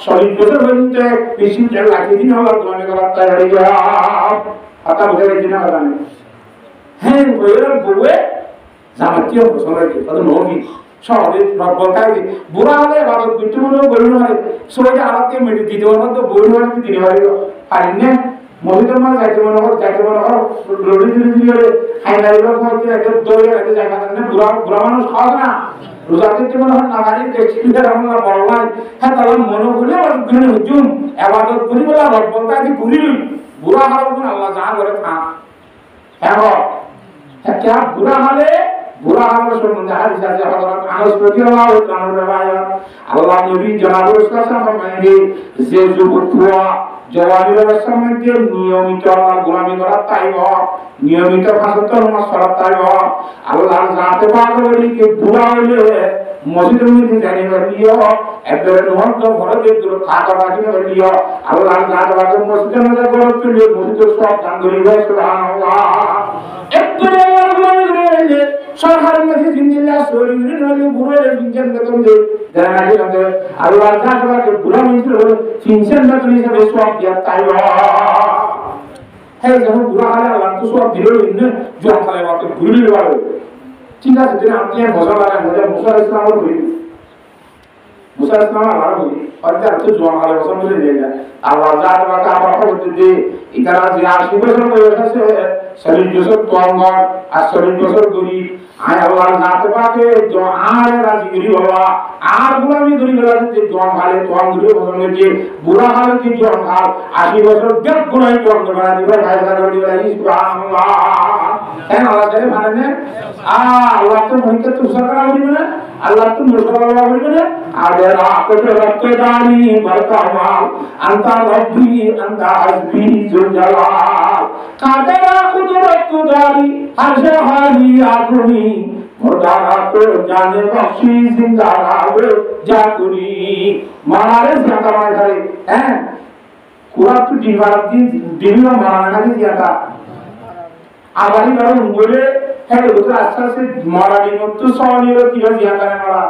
[SPEAKER 1] 40 বছর পর্যন্ত বেশি লাগি দিন আল্লাহর গোলামি করার তৈরি হইয়া আতা বুঝে গেছি না জানেন হ্যাঁ বইয়ের বউয়ে জামাতীয় ঘোষণা দিয়ে তাদের নবী শহরে বলতাই বুড়া হলে ভারত দুটো মনে বলুন হয় সবাইকে আলাদা মেডি দিতে পারবো তো বলুন হয় দিতে পারবো পারেন না মহিলার মানে যাইতে মনে হয় রোডে দিলে হাইলাইট হচ্ছে একদম দৌড়ে একটা জায়গা না বুড়া মানুষ খাওয়া না রোজাতে মনে হয় নাগারি এক্সপিরিয়েন্স আমরা বড় নাই হ্যাঁ তাহলে মনে করলে ঘুরে হুজুম আবাদত করি বলে রব বলতে আজ ঘুরি বুড়া হওয়ার কোন আল্লাহ যা করে থাক হ্যাঁ क्या बुरा हाले সম্বন্ধে হাদিস আছে হযরত আনাস রাদিয়াল্লাহু তাআলা আল্লাহ নবী জনাব রাসূলুল্লাহ সাল্লাল্লাহু আলাইহি ওয়াসাল্লাম যে যুবক জওয়ানির অবস্থার মধ্যে নিয়মিত আল্লাহর গোলামি করা তাইব নিয়মিত ফাঁসত্তর নামাজ পড়া তাইব আল্লাহর জাতে পাক বলিকে বুড়া হইলে মসজিদের মধ্যে জানি হইলিও একবারে নহত ঘরে দূর থাকা বাকি হইলিও আল্লাহর জাতে পাক মসজিদের মধ্যে গড় তুলে মসজিদের সব দান করিব সুবহানাল্লাহ একবারে আল্লাহর গোলামি করে সরকারের মধ্যে জিন্দিল্লাহ শরীরের নলি বুড়ের বিজ্ঞান বেতন দে জানা আছে আল্লাহর জাতে পাক বুড়া মিত্র ফিনশন বেতন হিসেবে সব দিয়া তাইব হ্যাঁ যখন বুড়া হলে আল্লাহ তো সব দিল না জোয়ান খালে বাকি ঘুরিয়ে পারবে ঠিক আছে তুমি আপনি মজা লাগে মজা মুসা ইসলামের বলি মুসা ইসলাম আল্লাহর বলি অর্থাৎ তো জোয়ান হালে বছর বলে দিয়ে যায় আল্লাহ যা তোমাকে আবার করতে দে ইতারা যে 80 বছর বয়স আছে 40 বছর তোমর আর 40 বছর গরিব আয় আল্লাহ যা তোমাকে আর রাজি গরি বাবা আর গুলামি গরি বলা যে জোয়ান হালে তোম গরি বছর যে বুড়া হালে কি জোয়ান হাল 80 বছর বেক গুনাই তোম বানা দিবে ভাইরা গরি বলা সুবহানাল্লাহ কেন আল্লাহ তাআলা মানে আল্লাহ তো মনকে তো সরকার বলবে না আল্লাহ তো মুসলমান বলবে না আদের আকতে রক্ত দানি বরকামাল আনতা রব্বি আনতা হাসবি জুল জালাল কাদের আকতে রক্ত দানি আরশে হালি আকুনি মোদারা তো জানে বখশি জিন্দা রাবে জাকুনি মারারে জাতা মারে হ্যাঁ কুরআন তো দিবার দিন দিন মারানা নাকি জিয়াটা আবারই কারণ বলে হ্যাঁ ওটা আস্তে আস্তে মারানি মতো সওয়ালির কি জিয়াটা মারা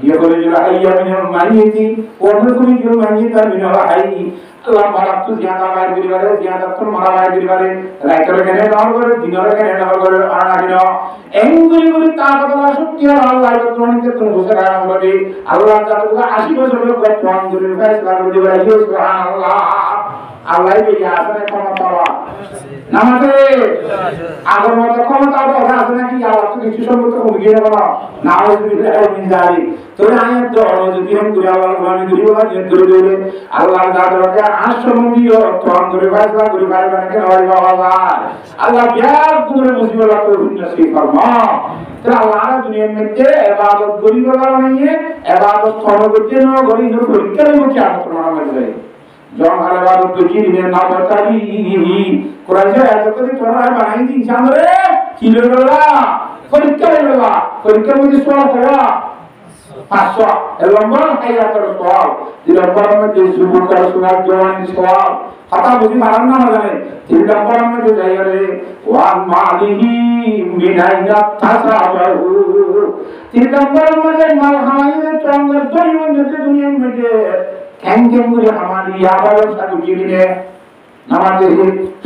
[SPEAKER 1] ये बोले जो हाइया में मानिए थी और में कोई जो मानिए था बिना हाई अल्लाह बारात तो ज्यादा बार गिरी वाले ज्यादा तो मारा बार गिरी वाले राइटर कहने डाउन करे दिनों कहने डाउन करे आना गिनो एंगुली गुली ताकत वाला शक्ति है अल्लाह को तो उनके तुम घुसे रहना बोले अल्लाह का तो 80 बरस में को फोन गुली फैसला कर दिया ये सुभान अल्लाह अल्लाह भी यासने क्षमता নামাজে আগের মতো ক্ষমতা তো আছে নাকি আল্লাহ তো কিছু সম্পর্ক কমে গিয়ে গেল নামাজ বিল্লাহ মিন জালিক তোরে আয়াত তো যদি हम করে আল্লাহ আমি করি বলা যে করে দিলে আল্লাহ দাদাকে আশ্রমীয় তখন করে ফয়সালা করে পারবে না কেন ওই বাবা আল্লাহ বিয়ার করে মুসিবত করে নসিব ফরমা তো আল্লাহ দুনিয়ার মধ্যে ইবাদত করি বলা নিয়ে ইবাদত করতে না করি না পরীক্ষা নিয়ে কি আমত প্রমাণ হবে जौन हलवाद तो की ने ना बताई कुरान से ऐसा तो थोड़ा बनाई थी इंसान रे किलो वाला परीक्षा में सवाल हुआ 500 लंबा है या तो सवाल ये लंबा में जो सुबह का सवाल जवान सवाल हता बुद्धि मारना ना जाने ये लंबा में जो जाए रे वान मालिही मिनाइना तसाबहु ये लंबा में जो माल हमारे तो अंदर दुनिया में एंगेंगुरी हमारी याबारों सा गुजिरिने नमाज़े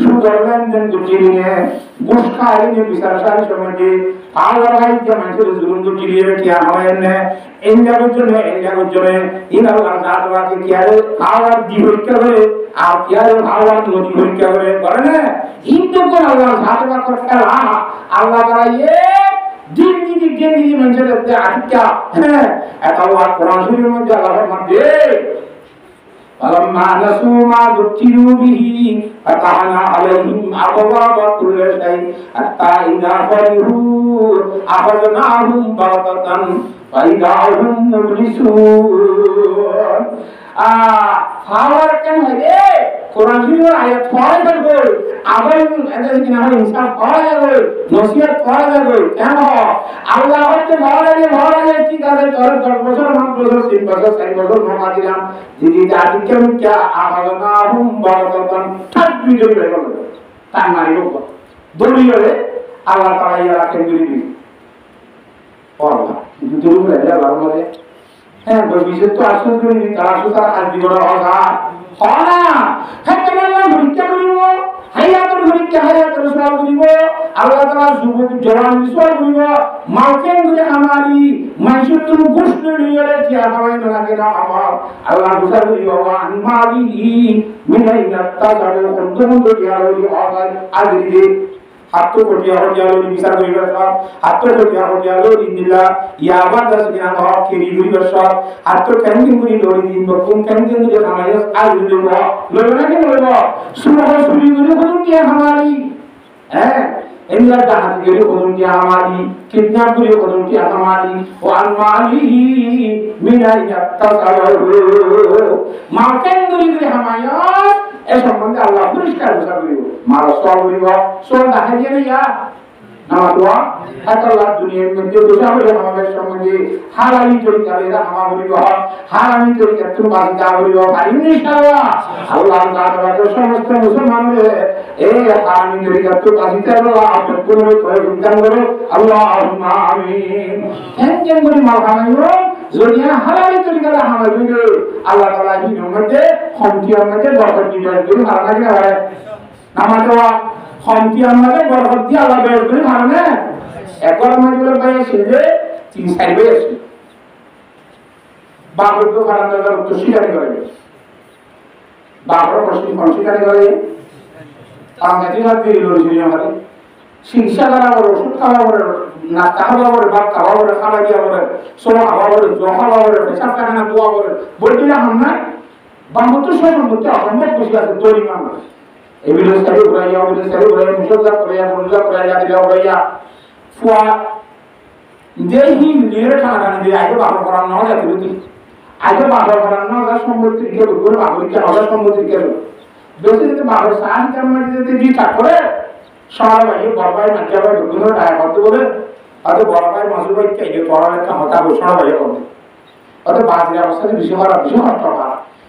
[SPEAKER 1] सुदर्शन गुजिरिने बुश्कारे ने विशालशाली समझे आवाराई के मंचर जुर्म गुजिरिने क्या हमारे ने इंडिया गुजरे इन अल्लाह जात वाके क्या है आवार दिवस क्या है आप क्या है आवार नोटी हो क्या है बरने इन तो को अल्लाह जात वाके क्या अल्लाह करा ये दिन मंचर लगते आज क्या है ऐसा हुआ कुरान शरीफ में जो अल्लाह फरमाते فلما نسوا ما ذكروا به فتحنا عليهم أبواب كل شيء حتى إذا فرحوا أخذناهم بغتة فإذا هم مبلسون फावर कन है कुरान शरीफ और आयत पढ़ कर गए अगर ऐसे कि ना इंसान पढ़ गए नसीहत पढ़ गए क्या हो अल्लाह के भाड़े ठीक है तोर 10 বছর 9 বছর 3 বছর 4 বছর মা দিলাম দিদি দাদি কেন क्या आगना हम बातन ठक ভিডিও বের করে তার মারি লোক দড়ি গেলে আল্লাহ তাআলা ইয়া রাখেন দিবি পড়া দুটো বলে আল্লাহ বলে হ্যাঁ বলবিছে তো আসল করে নি তারা সুতা কাজ দিব না হনা কেমন না পরীক্ষা করিব হায়াতের পরীক্ষা হায়াতের সওয়াল করিব আল্লাহ তাআলা যুবক জওয়ান সওয়াল করিব মাউকেন করে আমারি মানুষ তুমি গোশত নিয়ে কি আমায় না কেন আমার আল্লাহ বুঝা করিব আমারি মিনাইনা তাজারু কুনতুম ইয়ালি আগার আদিদি হাত কোটিয়া হডিয়ালো বিচার করিবার সব হাত কোটিয়া হডিয়ালো দিনদিলা ইয়াবা দাস কিনা হক কেরি করিবার সব হাত কেনদিন করি লড়ি দিন বকুম কেনদিন করি আমায়স আজ লইব লইব না কি লইব সুরহ সুরি করি কোন কি আমারি হ্যাঁ ইল্লা দাহাত করি কোন কি আমারি কিডন্যাপ করি কোন কি আমারি ও আনমালিহি মিনাইয়া তাসারু মাকেন করি আমায়স এই সম্বন্ধে আল্লাহ পরিষ্কার ঘোষণা করিব মারা সওয়াল করিব সওয়াল দেখা দিয়ে না নামাজ দোয়া আল্লাহ দুনিয়ার মধ্যে ঘোষণা করে আমাদের সম্বন্ধে হালালি তরিকারে রাহমা করিব হারামি তরিকা তুমি বাঁচিতা করিব পারিব ইনশাআল্লাহ আল্লাহ তাআলা সমস্ত মুসলমানদের এই হারামি তরিকা তো বাঁচিতা আল্লাহ আপনি পুরো চিন্তা করো আল্লাহুম্মা আমিন কেন করে মারহামাইও জরিয়া হালালি তরিকা রাহমা করিব আল্লাহ তাআলা এই মধ্যে খন্তিয়ার মধ্যে বরকত দিবেন তুমি ভালো লাগে না নামাজ দোয়া খন্তিয়ার মধ্যে বরকত দিয়ে আল্লাহ বের করে ভালো না একবার মধ্যে ভাই এসে 3-4 বে এসে বাবর তো ফারান্দার তো শিকারি করে বাবর প্রশ্ন কোন শিকারি করে পাঁচটি হাত দিয়ে লড়ছি আমারে শিক্ষা করা বড় ওষুধ খাওয়া বড় না খাওয়া বড় ভাত খাওয়া বড় খাওয়া দিয়া বড় সোনা খাওয়া বড় জল খাওয়া বড় পেশাব কানা দোয়া বড় বলতে না হাম না বাবর তো সব মধ্যে অসম্ভব খুশি আছে তৈরি মানুষ এবিলো সারি উড়াইয়া মুসলদা করাইয়া মুরজা করাইয়া দিলা উড়াইয়া ফুয়া দেহি নিরে খানা দিয়ে আগে বাবর করার না যাতে দিতি আগে বাবর করার না যা সম্পত্তি কে করে বাবর কে না সম্পত্তি কে বেশি যদি বাবর সাহায্য করতে যদি দিতা করে সারা ভাই বড় ভাই মাঝে ভাই দুগুণ টাকা করতে বলে আর বড় ভাই মাসুর ভাই কে তোরার একটা হতা ঘোষণা ভাই করতে অত বাজারে অবস্থাতে বেশি টাকা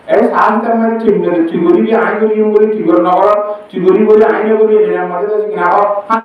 [SPEAKER 1] এই সাহায্য করতে ঠিক করি আইন করি বলে ঠিক করে না করা ঠিক করি বলে আইন করি এর মধ্যে তো কিনা